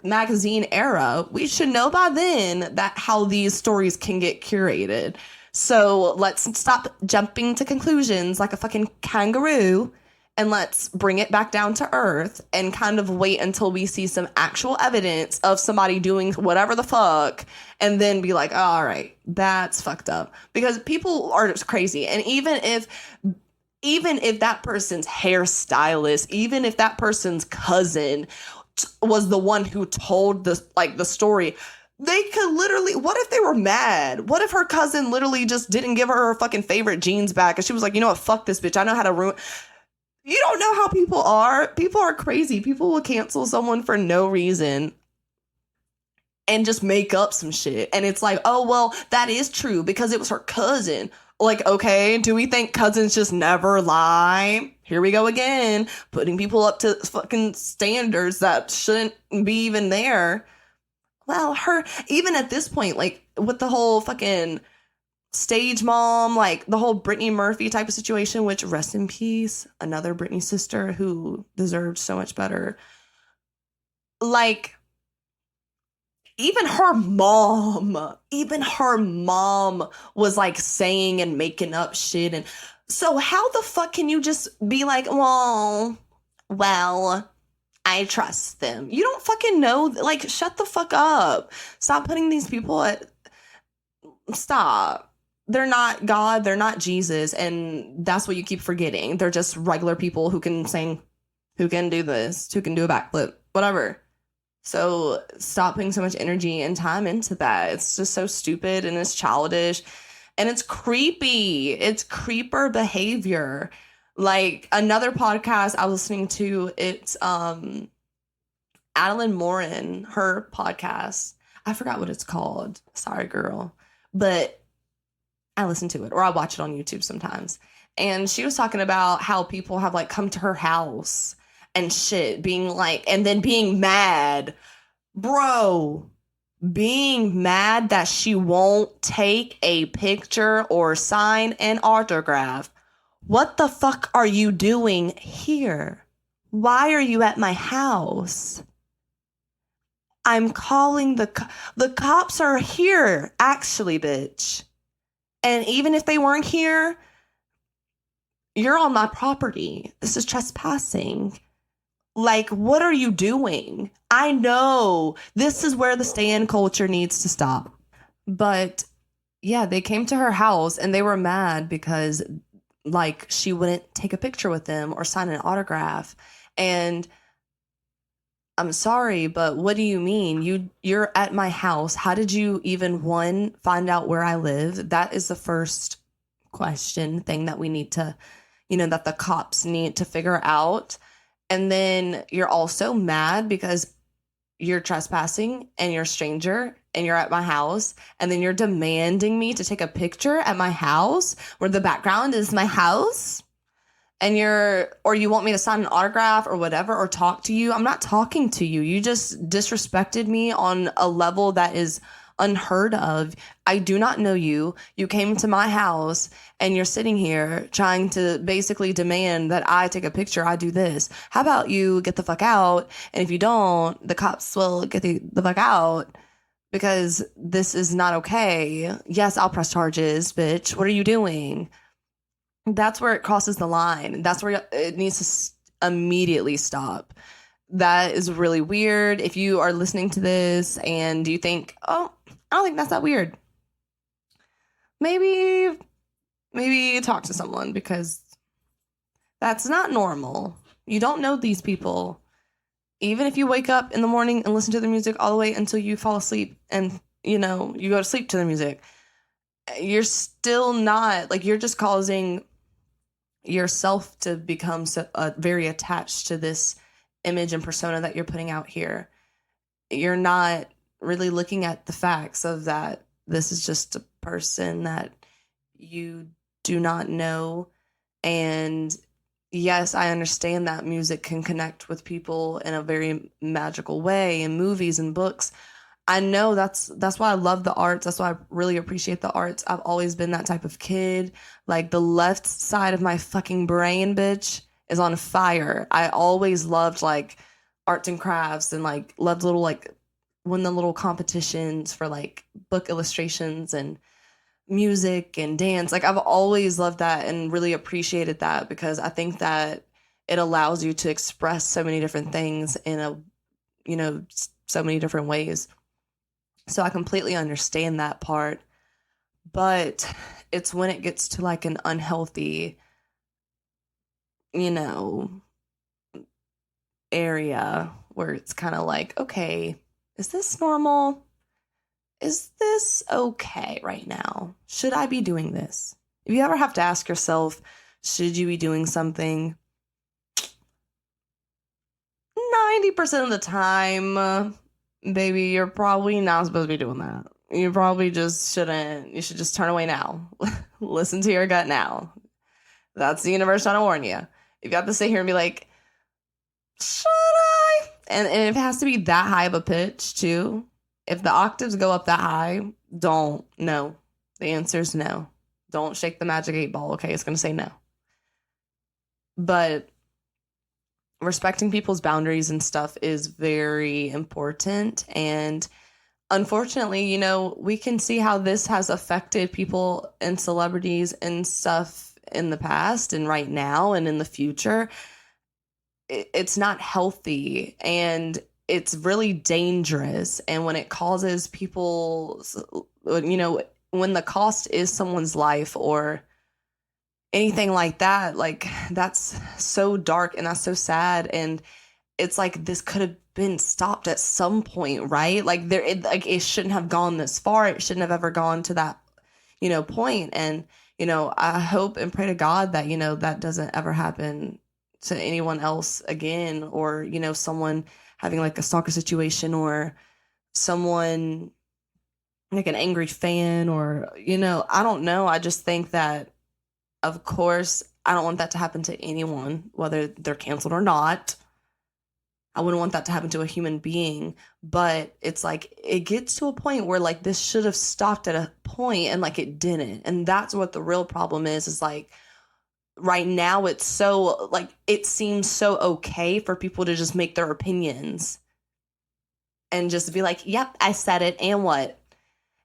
magazine era, we should know by then that how these stories can get curated. So let's stop jumping to conclusions like a fucking kangaroo, and let's bring it back down to earth and kind of wait until we see some actual evidence of somebody doing whatever the fuck, and then be like, oh, all right, that's fucked up. Because people are just crazy. And even if that person's hairstylist, even if that person's cousin was the one who told the story, they could literally, what if they were mad? What if her cousin literally just didn't give her fucking favorite jeans back, and she was like, you know what, fuck this bitch, I know how to ruin. You don't know how people are. People are crazy. People will cancel someone for no reason and just make up some shit. And it's like, oh, well, that is true because it was her cousin. Like, okay, do we think cousins just never lie? Here we go again, putting people up to fucking standards that shouldn't be even there. Well, even at this point, like with the whole fucking stage mom, like the whole Brittany Murphy type of situation, which rest in peace, another Brittany sister who deserved so much better. Like, even her mom was like saying and making up shit. And so how the fuck can you just be like, well, I trust them? You don't fucking know. Like, shut the fuck up. Stop putting these people stop. They're not God. They're not Jesus. And that's what you keep forgetting. They're just regular people who can sing, who can do this, who can do a backflip, whatever. So stop putting so much energy and time into that. It's just so stupid, and it's childish, and it's creepy. It's creeper behavior. Like another podcast I was listening to, it's Adeline Morin, her podcast. I forgot what it's called. Sorry, girl. But I listen to it, or I watch it on YouTube sometimes. And she was talking about how people have like come to her house and shit, being like, and then being mad. Bro, being mad that she won't take a picture or sign an autograph. What the fuck are you doing here? Why are you at my house? I'm calling the cops are here, actually, bitch. And even if they weren't here, you're on my property. This is trespassing. Like, what are you doing? I know this is where the stan culture needs to stop. But yeah, they came to her house and they were mad because like she wouldn't take a picture with them or sign an autograph. And I'm sorry, but what do you mean? You're at my house. How did you even, one, find out where I live? That is the first thing that we need to, that the cops need to figure out. And then you're also mad because you're trespassing and you're a stranger and you're at my house. And then you're demanding me to take a picture at my house where the background is my house. and or you want me to sign an autograph or whatever, or talk to you, I'm not talking to you. You just disrespected me on a level that is unheard of. I do not know you. You came to my house and you're sitting here trying to basically demand that I take a picture. I do this. How about you get the fuck out? And if you don't, the cops will get the fuck out, because this is not okay. Yes, I'll press charges, bitch. What are you doing? That's where it crosses the line. That's where it needs to immediately stop. That is really weird. If you are listening to this and you think, oh, I don't think that's that weird, maybe talk to someone, because that's not normal. You don't know these people. Even if you wake up in the morning and listen to the music all the way until you fall asleep and, you go to sleep to the music, you're still not, like, you're just causing yourself to become very attached to this image and persona that you're putting out here. You're not really looking at the facts of that. This is just a person that you do not know. And yes, I understand that music can connect with people in a very magical way, in movies and books. I know that's why I love the arts. That's why I really appreciate the arts. I've always been that type of kid. Like, the left side of my fucking brain, bitch, is on fire. I always loved, like, arts and crafts, and, like, loved little, like, win the little competitions for, like, book illustrations and music and dance. Like, I've always loved that and really appreciated that, because I think that it allows you to express so many different things in so many different ways. So I completely understand that part, but it's when it gets to, like, an unhealthy, area where it's kind of like, okay, is this normal? Is this okay right now? Should I be doing this? If you ever have to ask yourself, should you be doing something? 90% of the time, baby, you're probably not supposed to be doing that. You probably just shouldn't. You should just turn away now. Listen to your gut now. That's the universe trying to warn you. If you have to sit here and be like, should I? And if it has to be that high of a pitch, too. If the octaves go up that high, don't. No. The answer is no. Don't shake the magic 8-ball, okay? It's going to say no. But respecting people's boundaries and stuff is very important. And unfortunately, we can see how this has affected people and celebrities and stuff in the past and right now and in the future. It's not healthy, and it's really dangerous. And when it causes people, when the cost is someone's life or anything like that, like, that's so dark and that's so sad. And it's like, this could have been stopped at some point, right? Like, it shouldn't have gone this far. It shouldn't have ever gone to that, point. And, I hope and pray to God that, that doesn't ever happen to anyone else again, or, someone having, like, a stalker situation, or someone like an angry fan, or, I don't know. I just think that, of course, I don't want that to happen to anyone, whether they're canceled or not. I wouldn't want that to happen to a human being, but it's like, it gets to a point where, like, this should have stopped at a point, and, like, it didn't. And that's what the real problem is like, right now it's so, like, it seems so okay for people to just make their opinions and just be like, yep, I said it, and what?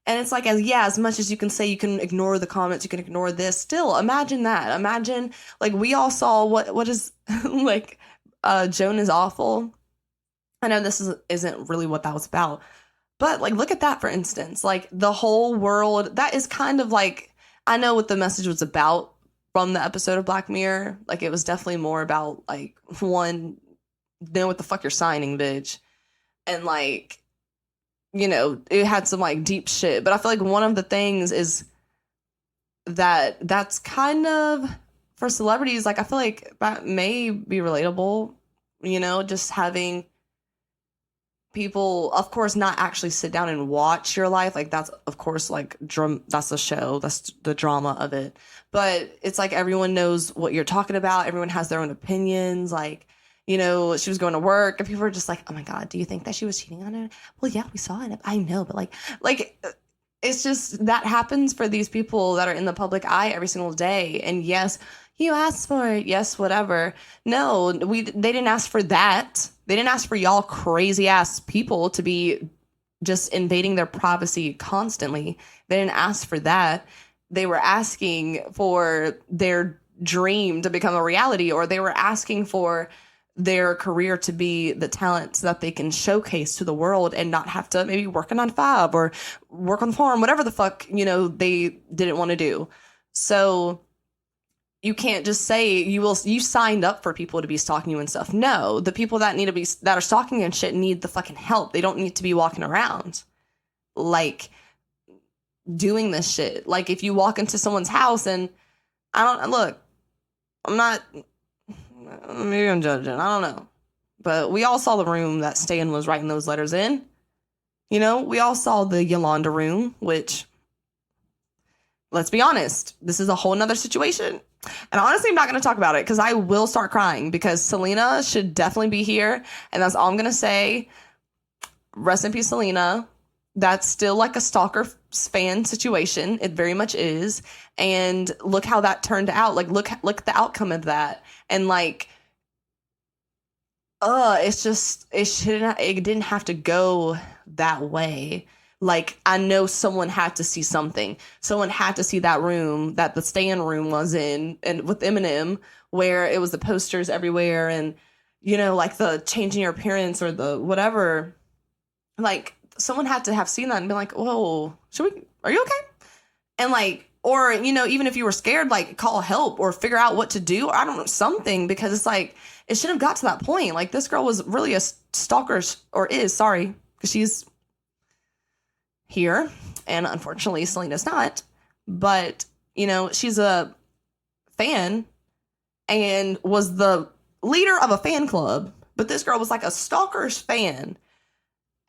And it's like, as much as you can say you can ignore the comments, you can ignore this, still, imagine that. Imagine, like, we all saw what is, like, Joan is Awful. I know this isn't really what that was about, but, like, look at that, for instance. Like, the whole world, that is kind of like, I know what the message was about from the episode of Black Mirror. Like, it was definitely more about, like, one, know what the fuck you're signing, bitch. And, like, it had some, like, deep shit. But I feel like one of the things is that's kind of, for celebrities, like, I feel like that may be relatable, just having people, of course, not actually sit down and watch your life. Like that's, of course, like that's the show, that's the drama of it. But it's like everyone knows what you're talking about. Everyone has their own opinions. Like, you know, she was going to work, and people were just like, "Oh my God, do you think that she was cheating on her?" Well, yeah, we saw it. I know, but like it's just that happens for these people that are in the public eye every single day. And yes, you asked for it. Yes, whatever. No, they didn't ask for that. They didn't ask for y'all crazy ass people to be just invading their privacy constantly. They didn't ask for that. They were asking for their dream to become a reality, or they were asking for their career to be the talents that they can showcase to the world and not have to maybe work a 9 to 5 or work on the farm, whatever the fuck, you know, they didn't want to do. So you can't just say you signed up for people to be stalking you and stuff. No, the people that are stalking and shit need the fucking help. They don't need to be walking around like doing this shit. Like if you walk into someone's house and I'm not, maybe I'm judging. I don't know. But we all saw the room that Stan was writing those letters in. You know, we all saw the Yolanda room, which, let's be honest, this is a whole nother situation. And honestly, I'm not going to talk about it because I will start crying, because Selena should definitely be here. And that's all I'm going to say. Rest in peace, Selena. That's still like a stalker fan situation. It very much is. And look how that turned out. Like, look at the outcome of that. And like, it didn't have to go that way. Like, I know someone had to see something. Someone had to see that room that the Stan room was in, and with Eminem, where it was the posters everywhere, and, you know, like the changing your appearance or the whatever. Like, someone had to have seen that and been like, whoa, are you okay? And like, or, you know, even if you were scared, like call help or figure out what to do, or I don't know, something, because it's like, it shouldn't have got to that point. Like, this girl was really a stalker, or is, sorry, because she's here, and unfortunately Selena's not, but, you know, she's a fan and was the leader of a fan club, but this girl was like a stalker's fan,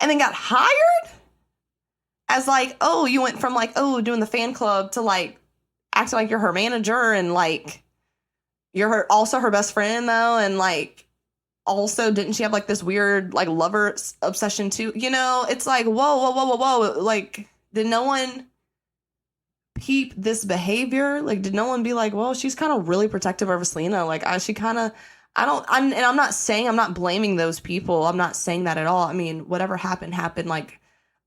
and then got hired as like, oh, you went from like, oh, doing the fan club to like acting like you're her manager, and like you're also her best friend though, and like also didn't she have like this weird like lover obsession too? You know, it's like, whoa. Like, did no one peep this behavior? Like, did no one be like, well, she's kind of really protective over Selena. Like, I'm not saying, I'm not blaming those people. I'm not saying that at all. I mean, whatever happened. Like,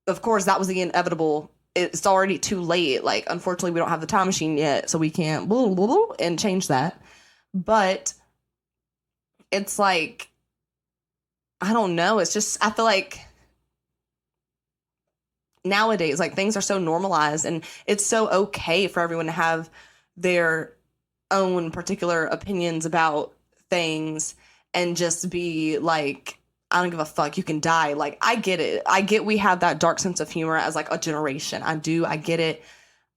of course, that was the inevitable. It's already too late. Like, unfortunately, we don't have the time machine yet, so we can't blah, blah, blah, and change that. But it's like, I don't know. It's just, I feel like nowadays, like, things are so normalized, and it's so okay for everyone to have their own particular opinions about things and just be like, I don't give a fuck, you can die. Like, I get it. I get we have that dark sense of humor as like a generation. I get it.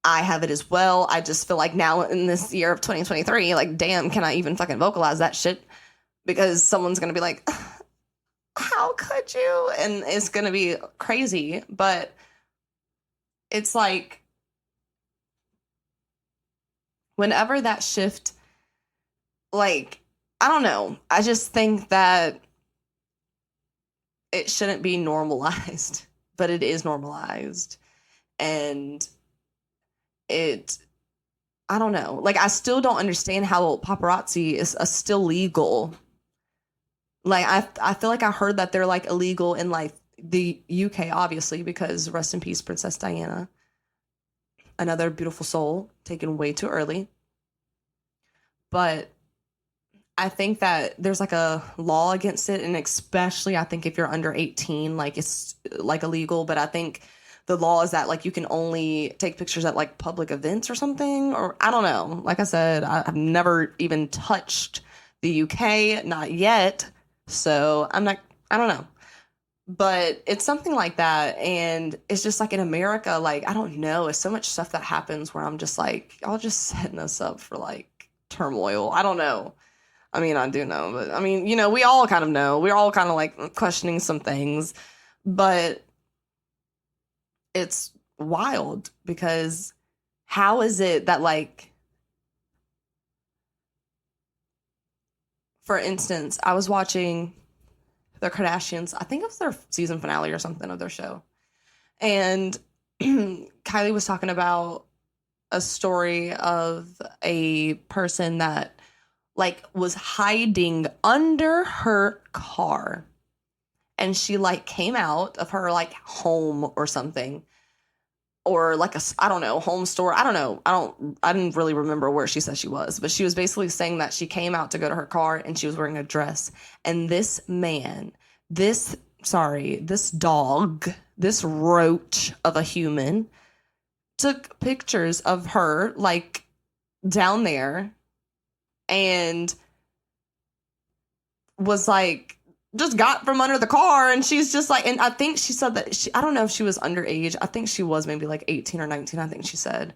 I have it as well. I just feel like now in this year of 2023, like, damn, can I even fucking vocalize that shit? Because someone's going to be like, how could you? And it's going to be crazy. But it's like, whenever that shift, like, I don't know. I just think that it shouldn't be normalized, but it is normalized. And I don't know. Like, I still don't understand how paparazzi is still legal. Like, I feel like I heard that they're like illegal in like the UK, obviously, because rest in peace, Princess Diana. Another beautiful soul taken way too early. But I think that there's like a law against it, and especially I think if you're under 18, like, it's like illegal. But I think the law is that like you can only take pictures at like public events or something, or I don't know. Like I said, I've never even touched the UK, not yet. So I don't know. But it's something like that. And it's just like in America, like, I don't know. It's so much stuff that happens where I'm just like, y'all just setting us up for like turmoil. I don't know. I mean, I do know, but I mean, you know, we all kind of know. We're all kind of like questioning some things. But it's wild because how is it that, like, for instance, I was watching the Kardashians. I think it was their season finale or something of their show. And Kylie was talking about a story of a person that, like, was hiding under her car. And she, like, came out of her, like, home or something. Or like I don't know, home store. I don't know. I didn't really remember where she said she was, but she was basically saying that she came out to go to her car and she was wearing a dress. And this man, this dog, this roach of a human took pictures of her, like, down there and was like, just got from under the car. And she's just like, and I think she said that I don't know if she was underage. I think she was maybe like 18 or 19, I think she said.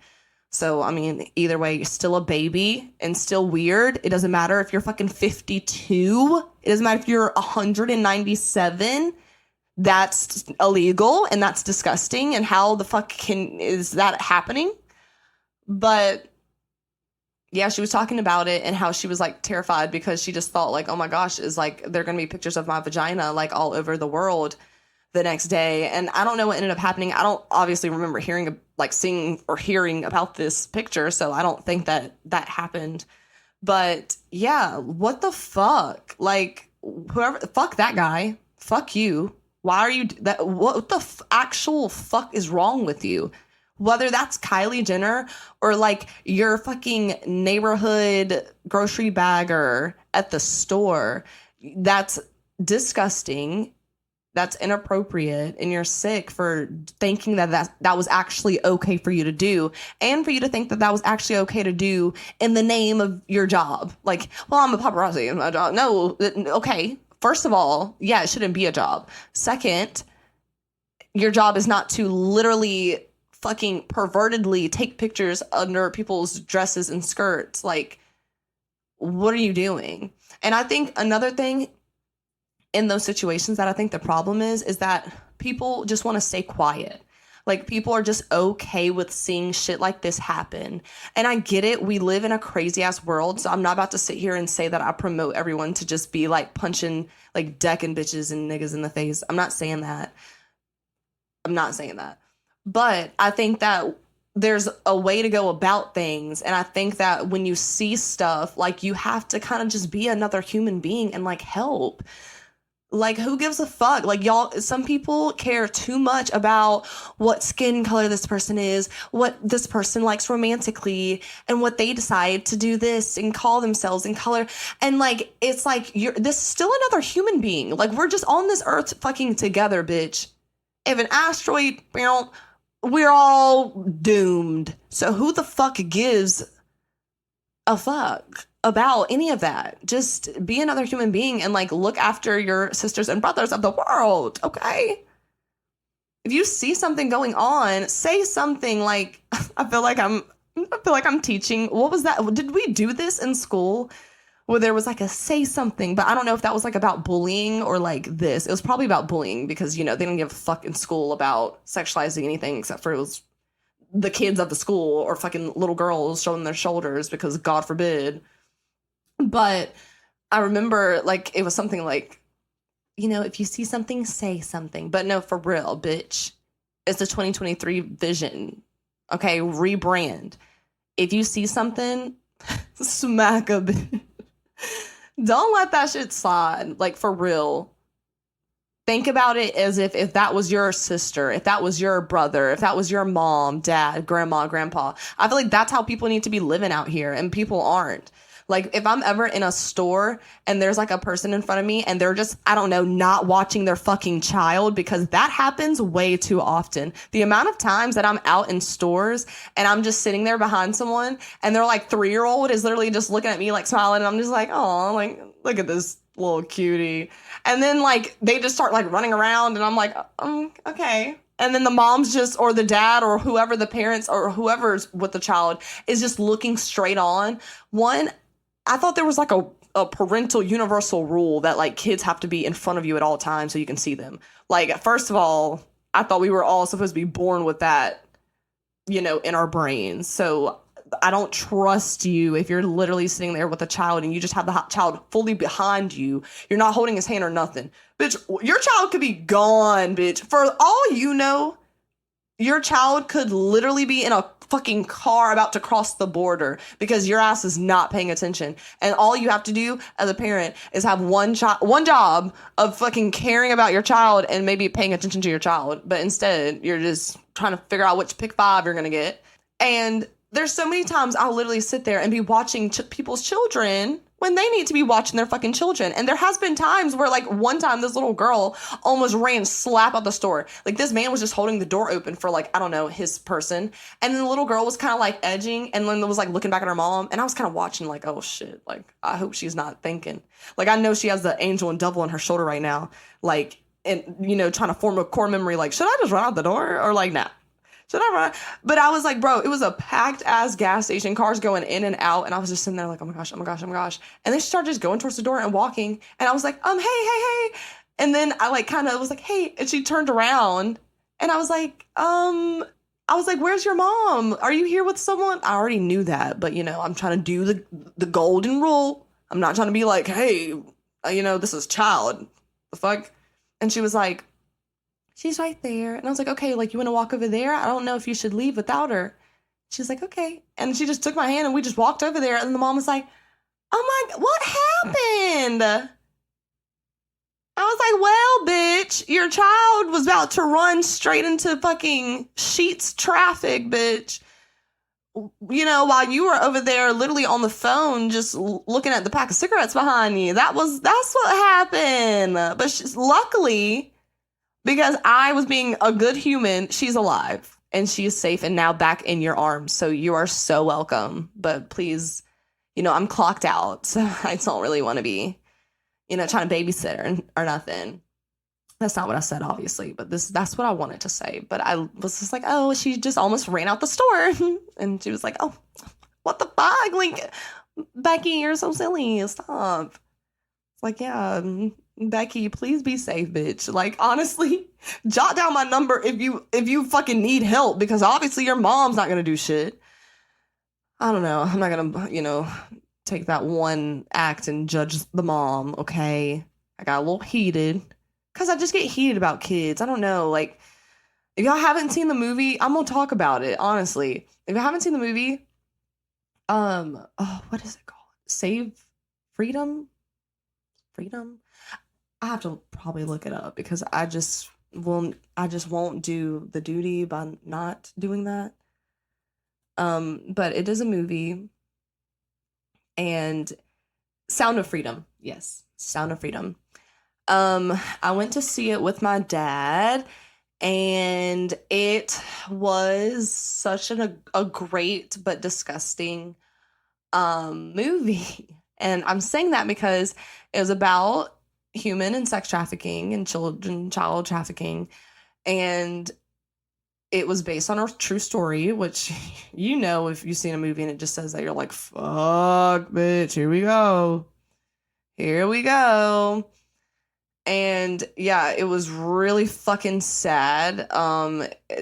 So, I mean, either way, you're still a baby and still weird. It doesn't matter if you're fucking 52. It doesn't matter if you're 197. That's illegal and that's disgusting. And how the fuck is that happening? But yeah, she was talking about it and how she was, like, terrified because she just thought, like, oh my gosh, is, like, there going to be pictures of my vagina, like, all over the world the next day. And I don't know what ended up happening. I don't obviously remember seeing or hearing about this picture. So I don't think that happened. But yeah, what the fuck? Like, whoever, fuck that guy. Fuck you. Why are you that? What the actual fuck is wrong with you? Whether that's Kylie Jenner or, like, your fucking neighborhood grocery bagger at the store, that's disgusting. That's inappropriate. And you're sick for thinking that was actually okay for you to do. And for you to think that was actually okay to do in the name of your job. Like, well, I'm a paparazzi in my job. No, okay. First of all, yeah, it shouldn't be a job. Second, your job is not to literally fucking pervertedly take pictures under people's dresses and skirts. Like, what are you doing? And I think another thing in those situations that I think the problem is that people just want to stay quiet. Like, people are just okay with seeing shit like this happen. And I get it. We live in a crazy ass world. So I'm not about to sit here and say that I promote everyone to just be, like, punching, like, decking bitches and niggas in the face. I'm not saying that. But I think that there's a way to go about things. And I think that when you see stuff, like, you have to kind of just be another human being and, like, help. Like, who gives a fuck? Like, y'all, some people care too much about what skin color this person is, what this person likes romantically, and what they decide to do this and call themselves and color. And, like, it's like, this is still another human being. Like, we're just on this earth fucking together, bitch. If an asteroid, we're all doomed. So who the fuck gives a fuck about any of that? Just be another human being and, like, look after your sisters and brothers of the world, okay? If you see something going on, say something. Like, I feel like I'm teaching. What was that? Did we do this in school? Where there was, like, a say something, but I don't know if that was, like, about bullying or, like, this. It was probably about bullying because, you know, they didn't give a fuck in school about sexualizing anything except for it was the kids of the school or fucking little girls showing their shoulders because God forbid. But I remember, like, it was something like, you know, if you see something, say something. But no, for real, bitch. It's the 2023 vision. Okay, rebrand. If you see something, smack a bitch. Don't let that shit slide. Like, for real. Think about it as if that was your sister, if that was your brother, if that was your mom, dad, grandma, grandpa. I feel like that's how people need to be living out here, and people aren't. Like, if I'm ever in a store and there's, like, a person in front of me and they're just, I don't know, not watching their fucking child, because that happens way too often. The amount of times that I'm out in stores and I'm just sitting there behind someone and they're, like, 3-year-old is literally just looking at me, like, smiling, and I'm just like, oh, like, look at this little cutie. And then, like, they just start, like, running around and I'm like, okay. And then the mom's just, or the dad or whoever, the parents or whoever's with the child is just looking straight on. One, I thought there was, like, a parental universal rule that like kids have to be in front of you at all times so you can see them. Like, first of all, I thought we were all supposed to be born with that, you know, in our brains. So I don't trust you if you're literally sitting there with a child and you just have the child fully behind you. You're not holding his hand or nothing. Bitch, your child could be gone, bitch. For all you know, your child could literally be in a fucking car about to cross the border because your ass is not paying attention. And all you have to do as a parent is have one job of fucking caring about your child and maybe paying attention to your child. But instead, you're just trying to figure out which pick 5 you're going to get. And there's so many times I'll literally sit there and be watching people's children when they need to be watching their fucking children. And there has been times where, like, one time this little girl almost ran slap out the store. Like, this man was just holding the door open for, like, I don't know, his person. And then the little girl was kind of, like, edging and then was, like, looking back at her mom. And I was kind of watching, like, oh, shit. Like, I hope she's not thinking. Like, I know she has the angel and devil on her shoulder right now. Like, and, you know, trying to form a core memory. Like, should I just run out the door? Or, like, nah. Should I run? But I was like, bro, it was a packed ass gas station, cars going in and out. And I was just sitting there like, oh my gosh, oh my gosh, oh my gosh. And then she started just going towards the door and walking. And I was like, hey. And then I like kind of was like, hey. And she turned around and I was like, where's your mom? Are you here with someone? I already knew that. But, you know, I'm trying to do the golden rule. I'm not trying to be like, hey, you know, this is child. The fuck? And she was like, she's right there. And I was like, okay, like, you want to walk over there? I don't know if you should leave without her. She's like, okay. And she just took my hand and we just walked over there. And the mom was like, oh my, what happened? I was like, well, bitch, your child was about to run straight into fucking Sheetz traffic, bitch. You know, while you were over there literally on the phone just looking at the pack of cigarettes behind you. That's what happened. But luckily, because I was being a good human, she's alive and she is safe and now back in your arms. So you are so welcome. But please, you know, I'm clocked out. So I don't really want to be, you know, trying to babysit her or nothing. That's not what I said, obviously. But that's what I wanted to say. But I was just like, oh, she just almost ran out the store. And she was like, oh, what the fuck? Like, Becky, you're so silly. Stop. It's like, yeah, Becky, please be safe, bitch. Like, honestly, jot down my number if you fucking need help, because obviously your mom's not gonna do shit. I don't know. I'm not gonna, you know, take that one act and judge the mom, okay? I got a little heated because I just get heated about kids. I don't know. Like, if y'all haven't seen the movie, I'm gonna talk about it, honestly. If you haven't seen the movie, what is it called? Save Freedom? I have to probably look it up because I just won't do the duty by not doing that. But it is a movie, and Sound of Freedom. Yes, Sound of Freedom. I went to see it with my dad, and it was such a great but disgusting movie. And I'm saying that because it was about human and sex trafficking and child trafficking, and it was based on a true story, which, you know, if you've seen a movie and it just says that, you're like, fuck, bitch, here we go. And yeah, it was really fucking sad,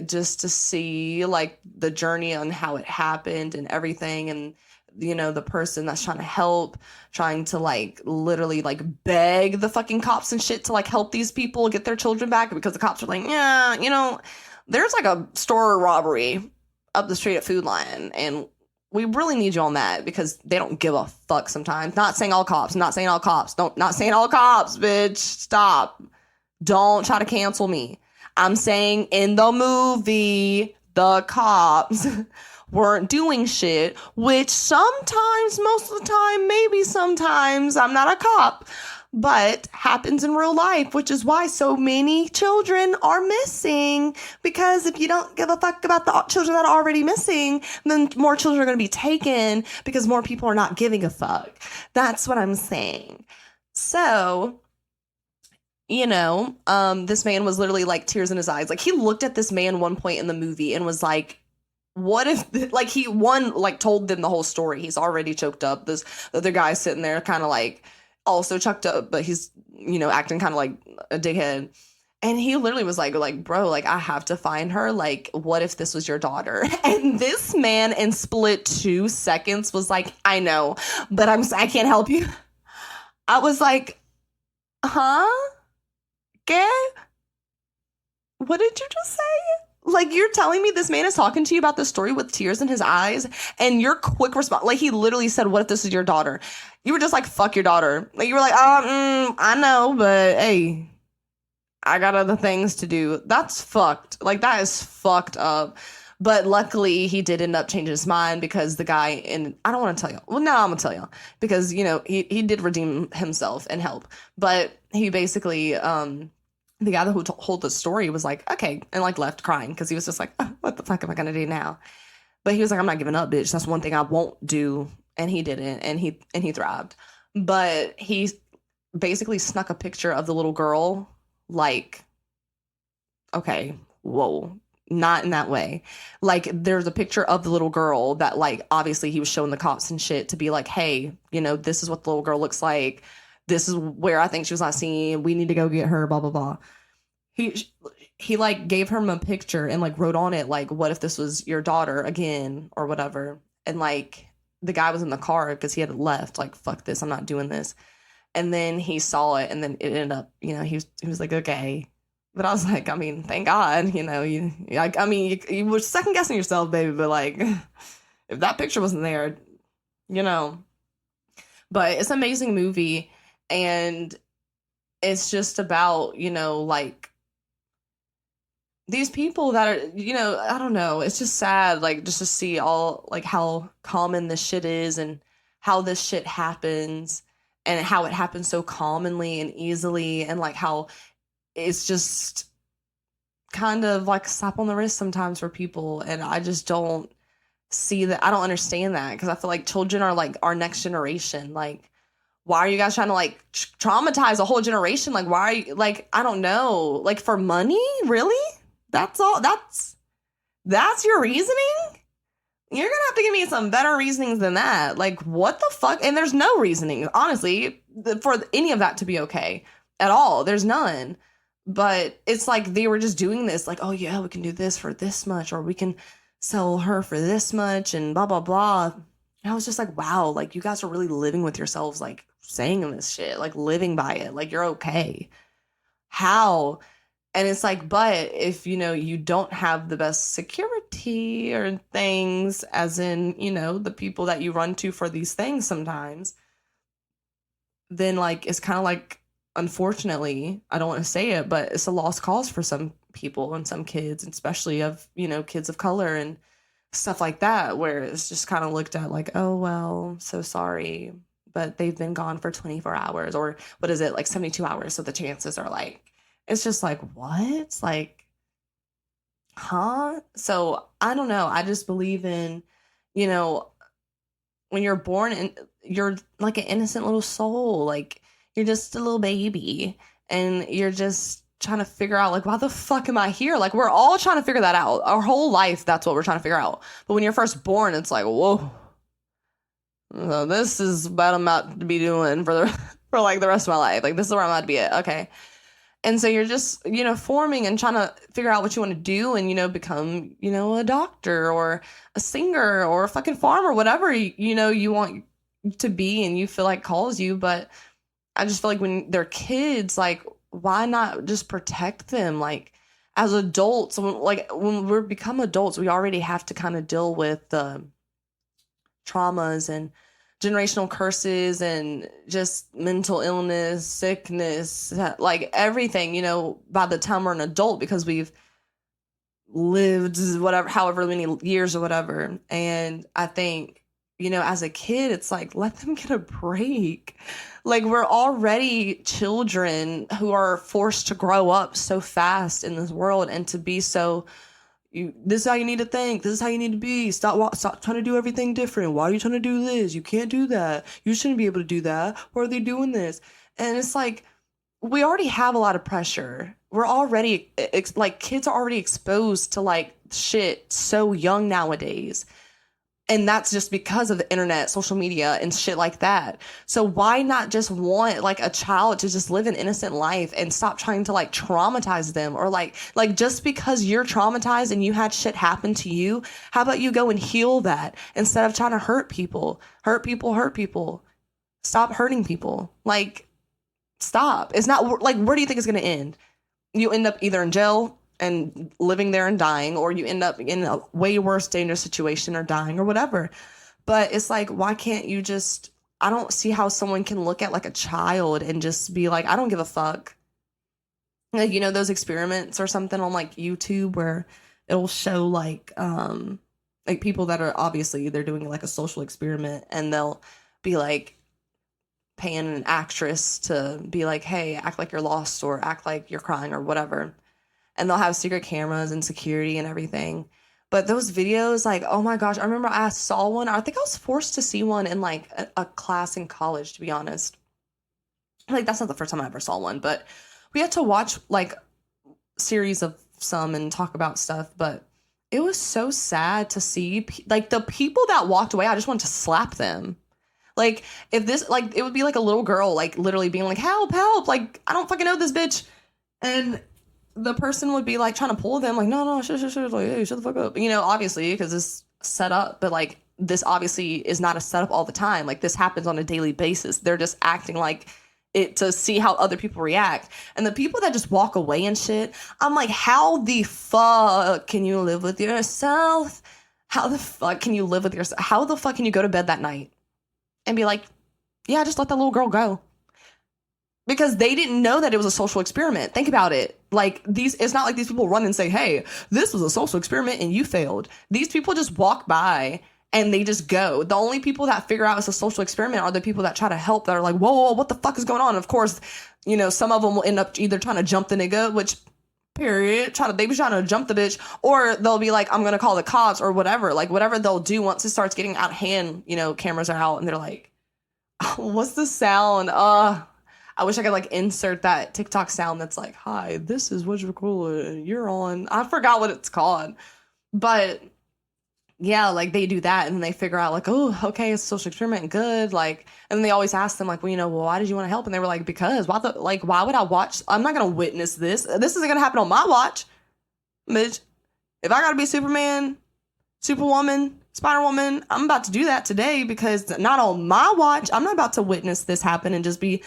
just to see like the journey on how it happened and everything. And, you know, the person that's trying to help, trying to like literally like beg the fucking cops and shit to like help these people get their children back, because the cops are like, yeah, you know, there's like a store robbery up the street at Food Lion, and we really need you on that, because they don't give a fuck sometimes. Not saying all cops, not saying all cops, bitch. Stop. Don't try to cancel me. I'm saying in the movie, the cops weren't doing shit, which sometimes, most of the time, maybe sometimes, I'm not a cop, but happens in real life, which is why so many children are missing. Because if you don't give a fuck about the children that are already missing, then more children are going to be taken because more people are not giving a fuck. That's what I'm saying. So, you know, this man was literally like tears in his eyes. Like, he looked at this man one point in the movie and was like, what if, like, he one like told them the whole story. He's already choked up. This other guy sitting there kind of like also choked up, but he's, acting kind of like a dickhead. And he literally was like, bro, like, I have to find her. Like, what if this was your daughter? And this man in split 2 seconds was like, I know, but I can't help you. I was like, huh? ¿Qué? What did you just say? Like, you're telling me this man is talking to you about this story with tears in his eyes, and your quick response, like, he literally said, what if this is your daughter? You were just like, fuck your daughter. Like, you were like, I know, but hey, I got other things to do. That's fucked. Like, that is fucked up. But luckily, he did end up changing his mind because the guy, and I don't want to tell you. Well, no, I'm going to tell you. Because, he did redeem himself and help. But he basically, the guy who told the story was like, okay, and like left crying because he was just like, oh, what the fuck am I going to do now? But he was like, I'm not giving up, bitch. That's one thing I won't do. And he didn't. And he thrived. But he basically snuck a picture of the little girl. Like, okay, whoa, not in that way. Like, there's a picture of the little girl that, like, obviously he was showing the cops and shit to be like, hey, this is what the little girl looks like. This is where I think she was last seen. We need to go get her, blah, blah, blah. He like, gave her a picture and, like, wrote on it, like, what if this was your daughter again or whatever. And, like, the guy was in the car because he had left, like, fuck this, I'm not doing this. And then he saw it, and then it ended up, he was like, okay. But I was like, I mean, thank God, you were second guessing yourself, baby. But like, if that picture wasn't there, But it's an amazing movie, and it's just about, like, these people that are, I don't know. It's just sad, like, just to see all, like, how common this shit is and how this shit happens. And how it happens so commonly and easily, and like how it's just kind of like a slap on the wrist sometimes for people. And I just don't see that. I don't understand that, because I feel like children are like our next generation. Like, why are you guys trying to like traumatize a whole generation? Like, why are you, like, I don't know, like, for money? Really? That's all? That's your reasoning? You're gonna have to give me some better reasonings than that. Like, what the fuck? And there's no reasoning, honestly, for any of that to be okay at all. There's none. But it's like they were just doing this, like, oh yeah, we can do this for this much, or we can sell her for this much, and blah, blah, blah. And I was just like, wow, like, you guys are really living with yourselves, like, saying this shit, like, living by it, like, you're okay. How? And it's like, but if, you don't have the best security or things, as in, the people that you run to for these things sometimes, then, like, it's kind of like, unfortunately, I don't want to say it, but it's a lost cause for some people and some kids, especially of, kids of color and stuff like that, where it's just kind of looked at like, oh, well, so sorry, but they've been gone for 24 hours, or what is it, like 72 hours. So the chances are like, it's just like, what? Like, huh? So I don't know. I just believe in, when you're born and you're like an innocent little soul, like, you're just a little baby, and you're just trying to figure out, like, why the fuck am I here? Like, we're all trying to figure that out. Our whole life, that's what we're trying to figure out. But when you're first born, it's like, whoa, so this is what I'm about to be doing for like the rest of my life. Like, this is where I'm about to be at. Okay. And so you're just, forming and trying to figure out what you want to do and, become, a doctor or a singer or a fucking farmer, whatever, you want to be and you feel like calls you. But I just feel like when they're kids, like, why not just protect them? Like, as adults, when we become adults, we already have to kind of deal with the traumas and generational curses and just mental illness, sickness, like everything, by the time we're an adult, because we've lived whatever, however many years or whatever. And I think, as a kid, it's like, let them get a break. Like, we're already children who are forced to grow up so fast in this world and to be so, this is how you need to think. This is how you need to be. Stop trying to do everything different. Why are you trying to do this? You can't do that. You shouldn't be able to do that. Why are they doing this? And it's like, we already have a lot of pressure. We're already, like, kids are already exposed to, like, shit so young nowadays. And that's just because of the internet, social media, and shit like that. So why not just want like a child to just live an innocent life and stop trying to like traumatize them? Or like just because you're traumatized and you had shit happen to you, how about you go and heal that instead of trying to hurt people? Hurt people. Stop hurting people. Like, stop. It's not like, where do you think it's going to end? You end up either in jail and living there and dying, or you end up in a way worse dangerous situation or dying or whatever. But it's like, why can't you just, I don't see how someone can look at like a child and just be like, I don't give a fuck. Like, you know, those experiments or something on like YouTube where it'll show like people that are obviously they're doing like a social experiment, and they'll be like paying an actress to be like, hey, act like you're lost or act like you're crying or whatever. And they'll have secret cameras and security and everything. But those videos, like, oh my gosh, I remember I saw one. I think I was forced to see one in like a class in college, to be honest. Like, that's not the first time I ever saw one, but we had to watch like series of some and talk about stuff. But it was so sad to see like the people that walked away. I just wanted to slap them. Like, if this, like, it would be like a little girl, like literally being like, help, like, I don't fucking know this bitch. And the person would be like trying to pull them, like, no, shut, like, hey, shut the fuck up. You know, obviously, because it's set up, but like, this obviously is not a setup all the time. Like, this happens on a daily basis. They're just acting like it to see how other people react. And the people that just walk away and shit, I'm like, how the fuck can you live with yourself? How the fuck can you live with yourself? How the fuck can you go to bed that night and be like, yeah, just let that little girl go? Because they didn't know that it was a social experiment. Think about it. Like, it's not like these people run and say, hey, this was a social experiment and you failed. These people just walk by and they just go. The only people that figure out it's a social experiment are the people that try to help, that are like, whoa, what the fuck is going on? And of course, you know, some of them will end up either trying to jump the nigga, which, period, they be trying to jump the bitch, or they'll be like, I'm going to call the cops or whatever. Like, whatever they'll do once it starts getting out of hand, you know, cameras are out and they're like, what's the sound? I wish I could like insert that TikTok sound that's like, hi, this is what you're cool. You're on. I forgot what it's called. But yeah, like they do that and then they figure out like, oh, okay, it's a social experiment, good. Like, and then they always ask them like, well, you know, well, why did you want to help? And they were like, because why would I watch? I'm not gonna witness this. This isn't gonna happen on my watch, bitch. If I gotta be Superman, Superwoman, Spider-Woman, I'm about to do that today, because not on my watch. I'm not about to witness this happen and just be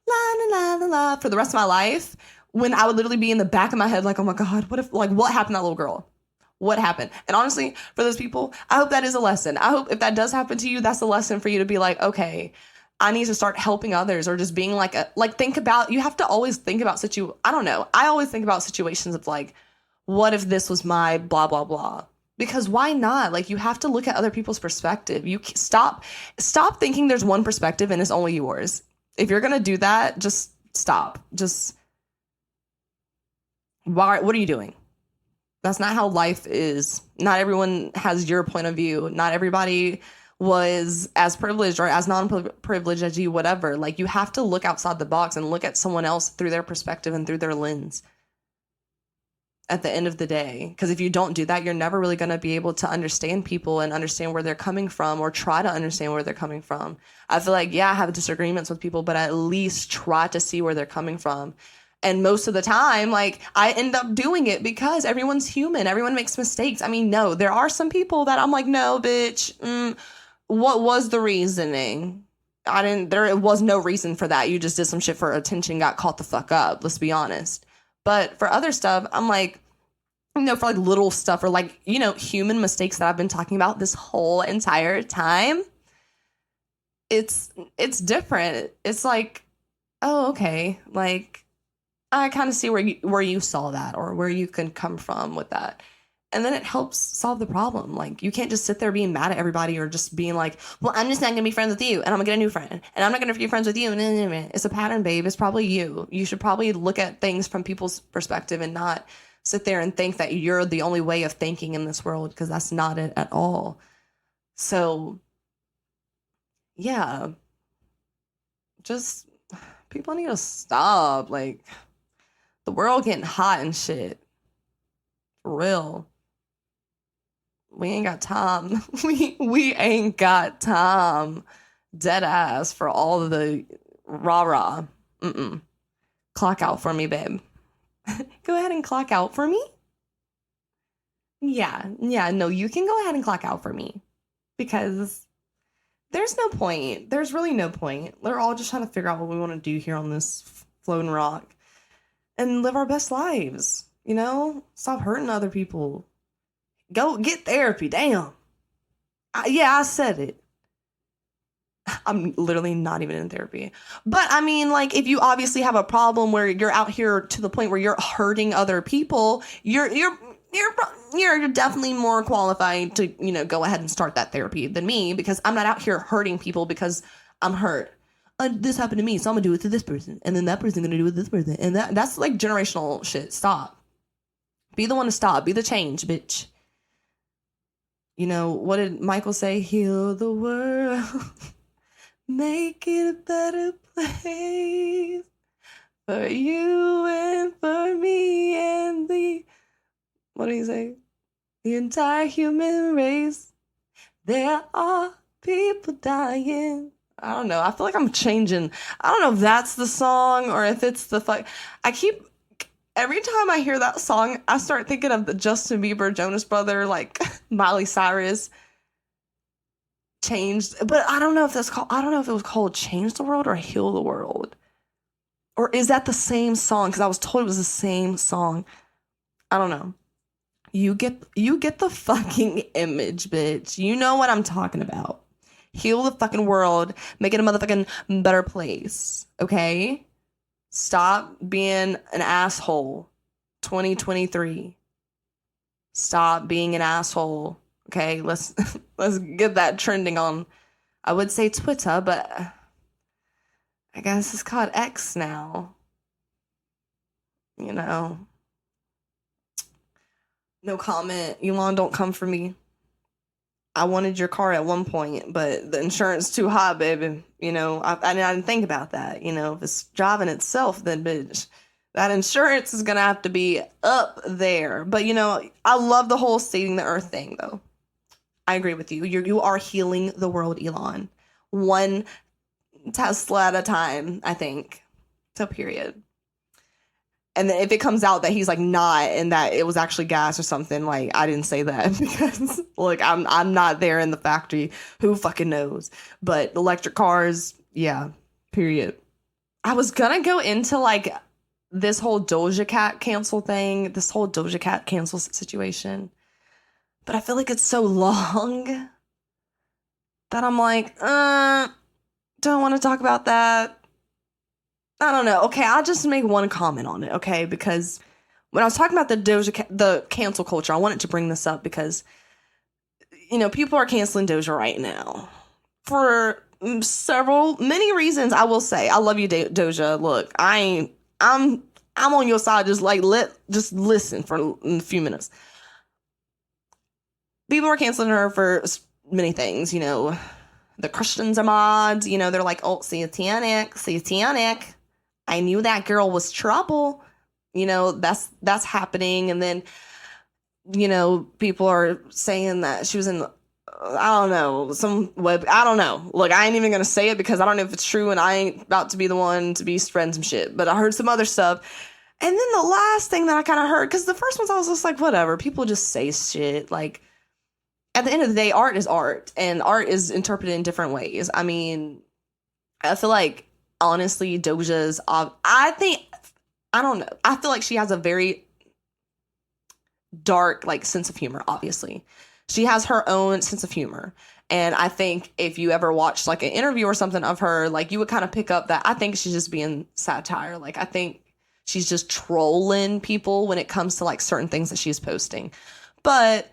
la la la la la for the rest of my life, when I would literally be in the back of my head like, oh my god, what happened to that little girl? What happened? And honestly, for those people, I hope that is a lesson. I hope if that does happen to you, that's a lesson for you to be like, okay, I need to start helping others, or just being like think about, you have to always think about I don't know. I always think about situations of like, what if this was my blah blah blah? Because why not? Like, you have to look at other people's perspective. You stop thinking there's one perspective and it's only yours. If you're going to do that, just stop. Just, why? What are you doing? That's not how life is. Not everyone has your point of view. Not everybody was as privileged or as non-privileged as you, whatever. Like, you have to look outside the box and look at someone else through their perspective and through their lens at the end of the day. Because if you don't do that, you're never really going to be able to understand people and understand where they're coming from, or try to understand where they're coming from. I feel like, yeah, I have disagreements with people, but at least try to see where they're coming from. And most of the time, like, I end up doing it because everyone's human. Everyone makes mistakes. I mean, no, there are some people that I'm like, no, bitch, what was the reasoning? There was no reason for that. You just did some shit for attention, got caught the fuck up. Let's be honest. But for other stuff, I'm like, you know, for like little stuff, or like, you know, human mistakes that I've been talking about this whole entire time, it's different. It's like, oh, okay, like, I kind of see where you saw that, or where you can come from with that. And then it helps solve the problem. Like, you can't just sit there being mad at everybody, or just being like, well, I'm just not going to be friends with you, and I'm going to get a new friend, and I'm not going to be friends with you. It's a pattern, babe. It's probably you. You should probably look at things from people's perspective and not sit there and think that you're the only way of thinking in this world, because that's not it at all. So, yeah. Just, people need to stop. Like, the world getting hot and shit. For real. We ain't got time. We ain't got time. Dead ass for all of the rah-rah. Mm-mm. Clock out for me, babe. Go ahead and clock out for me. Yeah, no, you can go ahead and clock out for me. Because there's no point. There's really no point. We're all just trying to figure out what we want to do here on this floating rock and live our best lives. You know? Stop hurting other people. Go get therapy. Damn. I said it. I'm literally not even in therapy. But I mean, like, if you obviously have a problem where you're out here to the point where you're hurting other people, you're definitely more qualified to, you know, go ahead and start that therapy than me, because I'm not out here hurting people because I'm hurt. This happened to me, so I'm gonna do it to this person, and then that person's gonna do it to this person, and that's like generational shit. Stop. Be the one to stop. Be the change, bitch. You know, what did Michael say? Heal the world. Make it a better place for you and for me and what do you say? The entire human race. There are people dying. I don't know. I feel like I'm changing. I don't know if that's the song or if it's the fuck. Every time I hear that song, I start thinking of the Justin Bieber, Jonas Brother, like Miley Cyrus. Changed, but I don't know if it was called Change the World or Heal the World. Or is that the same song? Because I was told it was the same song. I don't know. You get the fucking image, bitch. You know what I'm talking about. Heal the fucking world. Make it a motherfucking better place. Okay? Stop being an asshole. 2023. Stop being an asshole. Okay, let's get that trending on, I would say Twitter, but I guess it's called X now. You know. No comment. Elon, don't come for me. I wanted your car at one point, but the insurance too high, baby. You know, I didn't think about that. You know, if it's driving itself, then bitch, that insurance is gonna have to be up there. But you know, I love the whole saving the earth thing, though. I agree with you. You are healing the world, Elon. One Tesla at a time, I think. So period. And then if it comes out that he's like not, and that it was actually gas or something, like I didn't say that because like I'm not there in the factory. Who fucking knows? But electric cars, yeah. Period. I was gonna go into like this whole Doja Cat cancel thing, this whole Doja Cat cancel situation. But I feel like it's so long that I'm like, don't want to talk about that. I don't know. Okay, I'll just make one comment on it, okay? Because when I was talking about the cancel culture, I wanted to bring this up because, you know, people are canceling Doja right now for many reasons. I will say, I love you, Doja. Look, I'm on your side. Just listen for a few minutes. People are canceling her for many things, you know. The Christians are mods, you know, they're like, oh, satanic. I knew that girl was trouble. You know, that's happening. And then, you know, people are saying that she was in, I don't know, I don't know. Look, I ain't even going to say it because I don't know if it's true and I ain't about to be the one to be spreading some shit. But I heard some other stuff. And then the last thing that I kind of heard, because the first ones I was just like, whatever. People just say shit. Like, at the end of the day, art is art, and art is interpreted in different ways. I mean, I feel like, honestly, Doja's, I don't know. I feel like she has a very dark, like, sense of humor, obviously. She has her own sense of humor. And I think if you ever watched, like, an interview or something of her, like, you would kind of pick up that I think she's just being satire. Like, I think she's just trolling people when it comes to, like, certain things that she's posting. But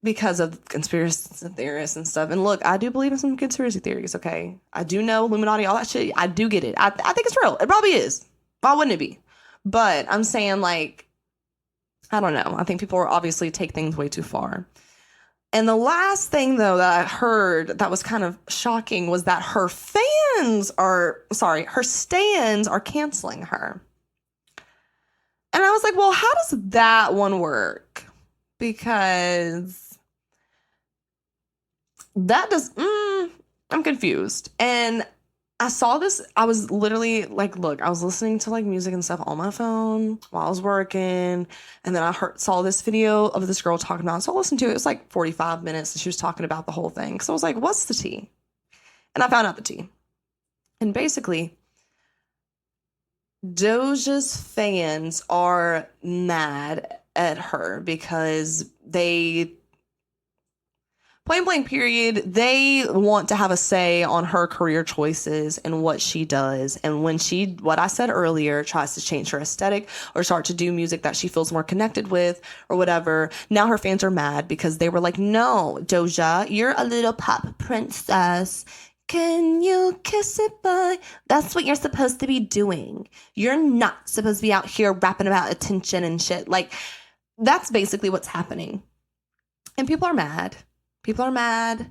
because of conspiracy theorists and stuff. And look, I do believe in some conspiracy theories, okay? I do know Illuminati, all that shit. I do get it. I think it's real. It probably is. Why wouldn't it be? But I'm saying, like, I don't know. I think people obviously take things way too far. And the last thing, though, that I heard that was kind of shocking was that her stands are canceling her. And I was like, well, how does that one work? Because that does, I'm confused. And I saw this, I was literally like, look, I was listening to like music and stuff on my phone while I was working. And then saw this video of this girl talking about it. So I listened to it. It was like 45 minutes and she was talking about the whole thing. So I was like, what's the tea? And I found out the tea. And basically, Doja's fans are mad at her because point blank period, they want to have a say on her career choices and what she does. And when she, what I said earlier, tries to change her aesthetic or start to do music that she feels more connected with or whatever, now her fans are mad because they were like, no, Doja, you're a little pop princess. Can you kiss it, boy? That's what you're supposed to be doing. You're not supposed to be out here rapping about attention and shit. Like, that's basically what's happening. And people are mad. People are mad.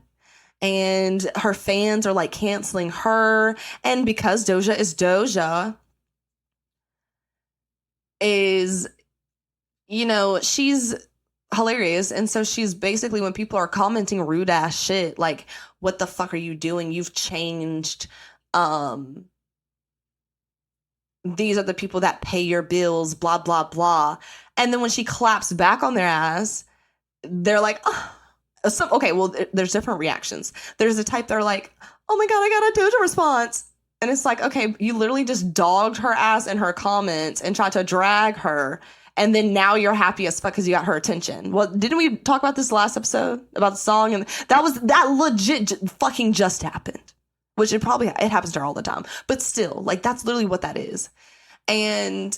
And her fans are like canceling her. And because Doja is, she's hilarious. And so she's basically, when people are commenting rude ass shit, like, what the fuck are you doing? You've changed. These are the people that pay your bills, blah, blah, blah. And then when she claps back on their ass, they're like, oh. Okay, well, there's different reactions. There's a type that are like, oh my God, I got a Doja response. And it's like, okay, you literally just dogged her ass in her comments and tried to drag her. And then now you're happy as fuck because you got her attention. Well, didn't we talk about this last episode about the song? And that legit fucking just happened, which it happens to her all the time. But still, like, that's literally what that is. And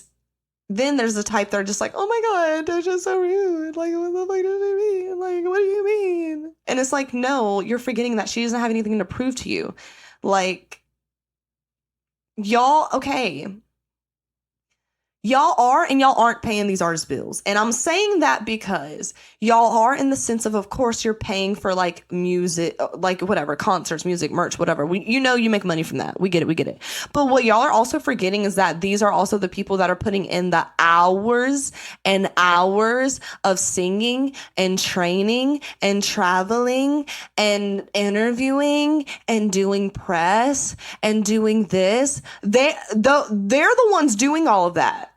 then there's the type that are just like, oh my God, Doja's so rude. Like, what the fuck does it mean? Like, what do you mean? And it's like, no, you're forgetting that she doesn't have anything to prove to you. Like, y'all, okay. Y'all are and y'all aren't paying these artists' bills. And I'm saying that because y'all are in the sense of course, you're paying for like music, like whatever, concerts, music, merch, whatever. You make money from that. We get it. But what y'all are also forgetting is that these are also the people that are putting in the hours and hours of singing and training and traveling and interviewing and doing press and doing this. They're the ones doing all of that.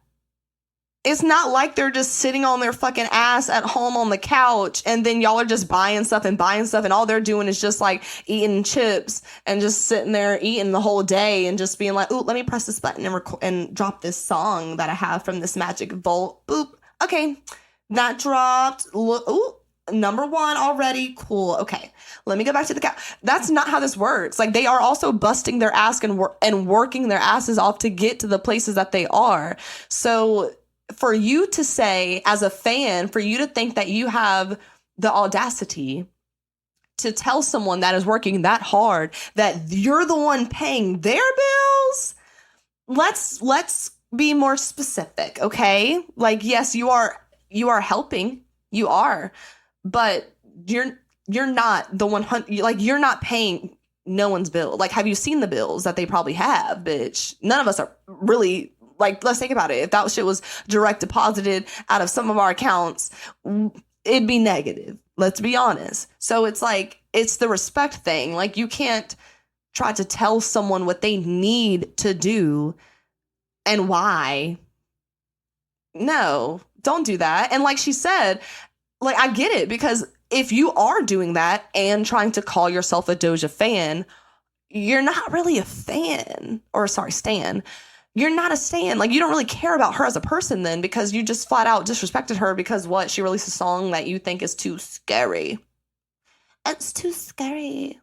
It's not like they're just sitting on their fucking ass at home on the couch and then y'all are just buying stuff and all they're doing is just like eating chips and just sitting there eating the whole day and just being like, ooh, let me press this button and drop this song that I have from this magic vault. Boop. Okay. That dropped. Ooh. Number 1 already. Cool. Okay. Let me go back to the couch. That's not how this works. Like, they are also busting their ass and working their asses off to get to the places that they are. So for you to say, as a fan, for you to think that you have the audacity to tell someone that is working that hard that you're the one paying their bills, let's be more specific, okay? Like, yes, you are helping. You are. But you're not the 100, like, you're not paying no one's bill. Like, have you seen the bills that they probably have, bitch? None of us are really, like, let's think about it. If that shit was direct deposited out of some of our accounts, it'd be negative. Let's be honest. So it's like, it's the respect thing. Like, you can't try to tell someone what they need to do and why. No, don't do that. And like she said, like, I get it, because if you are doing that and trying to call yourself a Doja fan, you're not really a fan. Or sorry, stan. You're not a stan. Like, you don't really care about her as a person then, because you just flat out disrespected her because what? She released a song that you think is too scary. It's too scary.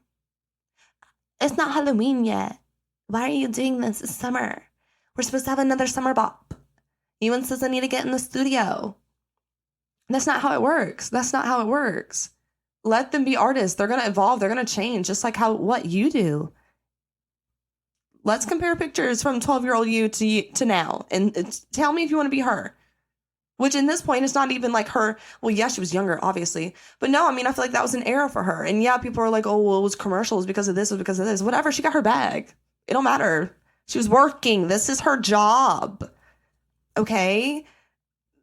It's not Halloween yet. Why are you doing this? It's summer. We're supposed to have another summer bop. You and SZA need to get in the studio. That's not how it works. That's not how it works. Let them be artists. They're going to evolve. They're going to change, just like what you do. Let's compare pictures from 12-year-old you to now. And tell me if you want to be her. Which in this point is not even like her. Well, yeah, she was younger, obviously. But no, I mean, I feel like that was an era for her. And yeah, people are like, oh, well, it was commercials because of this, it was because of this. Whatever, she got her bag. It don't matter. She was working. This is her job. Okay?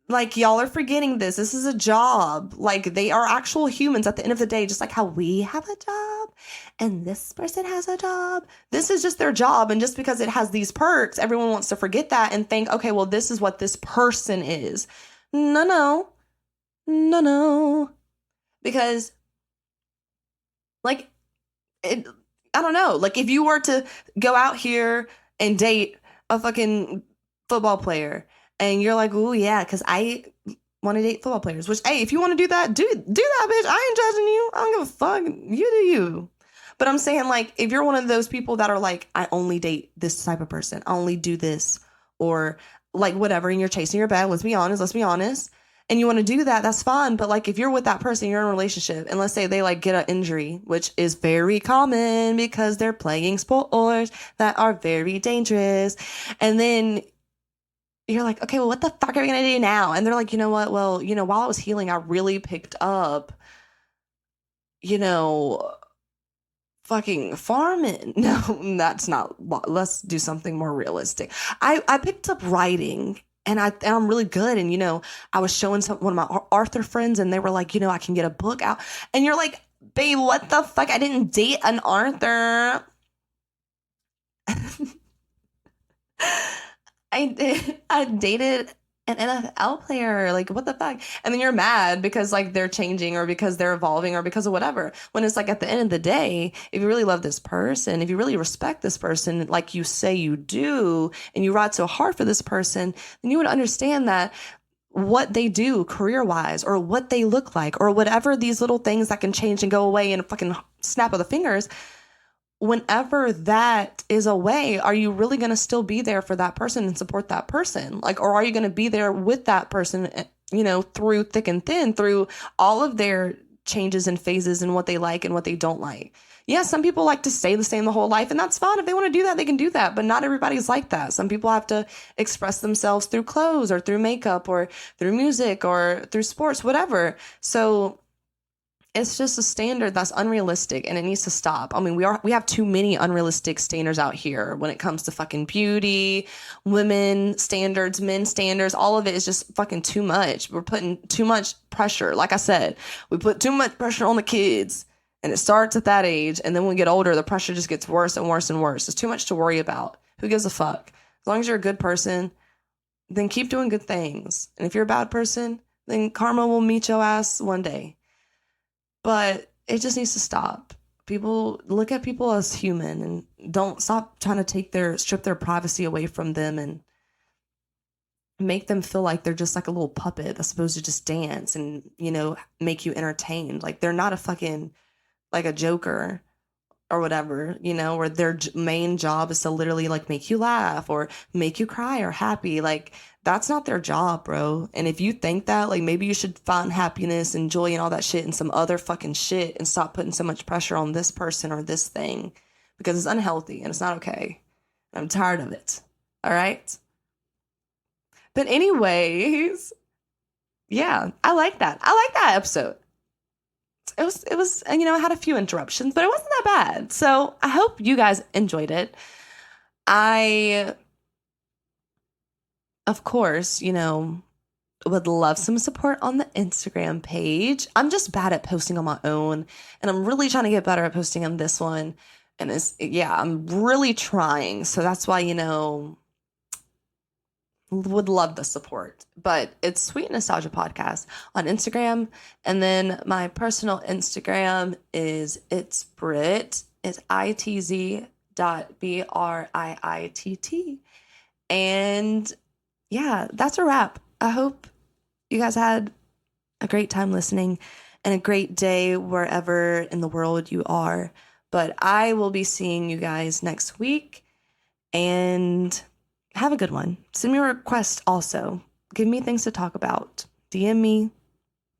Like, y'all are forgetting this. This is a job. Like, they are actual humans at the end of the day, just like how we have a job and this person has a job. This is just their job. And just because it has these perks, everyone wants to forget that and think, okay, well, this is what this person is. No, no, no, no. Because, like, I don't know. Like, if you were to go out here and date a fucking football player, and you're like, oh, yeah, because I want to date football players. Which, hey, if you want to do that, do that, bitch. I ain't judging you. I don't give a fuck. You do you. But I'm saying, like, if you're one of those people that are like, I only date this type of person. I only do this. Or, like, whatever, and you're chasing your bag. Let's be honest. And you want to do that, that's fine. But, like, if you're with that person, you're in a relationship, and let's say they, like, get an injury, which is very common because they're playing sports that are very dangerous. And then you're like, okay, well, what the fuck are we going to do now? And they're like, you know what? Well, while I was healing, I really picked up, fucking farming. No, that's not. Let's do something more realistic. I picked up writing. And I'm really good. And, I was showing one of my Arthur friends, and they were like, I can get a book out. And you're like, babe, what the fuck? I didn't date an Arthur. I dated an NFL player. Like, what the fuck? And then you're mad because, like, they're changing or because they're evolving or because of whatever. When it's like, at the end of the day, if you really love this person, if you really respect this person, like you say you do, and you ride so hard for this person, then you would understand that what they do career-wise, or what they look like, or whatever, these little things that can change and go away in a fucking snap of the fingers, whenever that is away, are you really going to still be there for that person and support that person? Like, or are you going to be there with that person, through thick and thin, through all of their changes and phases and what they like and what they don't like? Yeah, some people like to stay the same the whole life, and that's fine. If they want to do that, they can do that. But not everybody's like that. Some people have to express themselves through clothes or through makeup or through music or through sports, whatever. So it's just a standard that's unrealistic, and it needs to stop. I mean, we have too many unrealistic standards out here when it comes to fucking beauty, women standards, men standards. All of it is just fucking too much. We're putting too much pressure. Like I said, we put too much pressure on the kids, and it starts at that age. And then when we get older, the pressure just gets worse and worse and worse. It's too much to worry about. Who gives a fuck? As long as you're a good person, then keep doing good things. And if you're a bad person, then karma will meet your ass one day. But it just needs to stop. People look at people as human, and don't stop trying to strip their privacy away from them and make them feel like they're just like a little puppet that's supposed to just dance and, make you entertained. Like, they're not a fucking, like, a joker or whatever, where their main job is to literally, like, make you laugh or make you cry or happy. Like, that's not their job, bro. And if you think that, like, maybe you should find happiness and joy and all that shit in some other fucking shit, and stop putting so much pressure on this person or this thing, because it's unhealthy and it's not okay. I'm tired of it. All right? But anyways, yeah, I like that. I like that episode. It was, I had a few interruptions, but it wasn't that bad. So I hope you guys enjoyed it. I, of course, would love some support on the Instagram page. I'm just bad at posting on my own, and I'm really trying to get better at posting on this one. And I'm really trying. So that's why, would love the support. But it's Sweet Nostalgia Podcast on Instagram. And then my personal Instagram is It's Brit. It's ITZ.BRIITT. And yeah, that's a wrap. I hope you guys had a great time listening and a great day wherever in the world you are. But I will be seeing you guys next week, and have a good one. Send me a request also. Give me things to talk about. DM me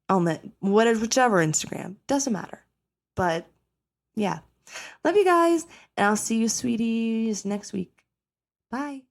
on whichever Instagram. Doesn't matter. But yeah. Love you guys, and I'll see you sweeties next week. Bye.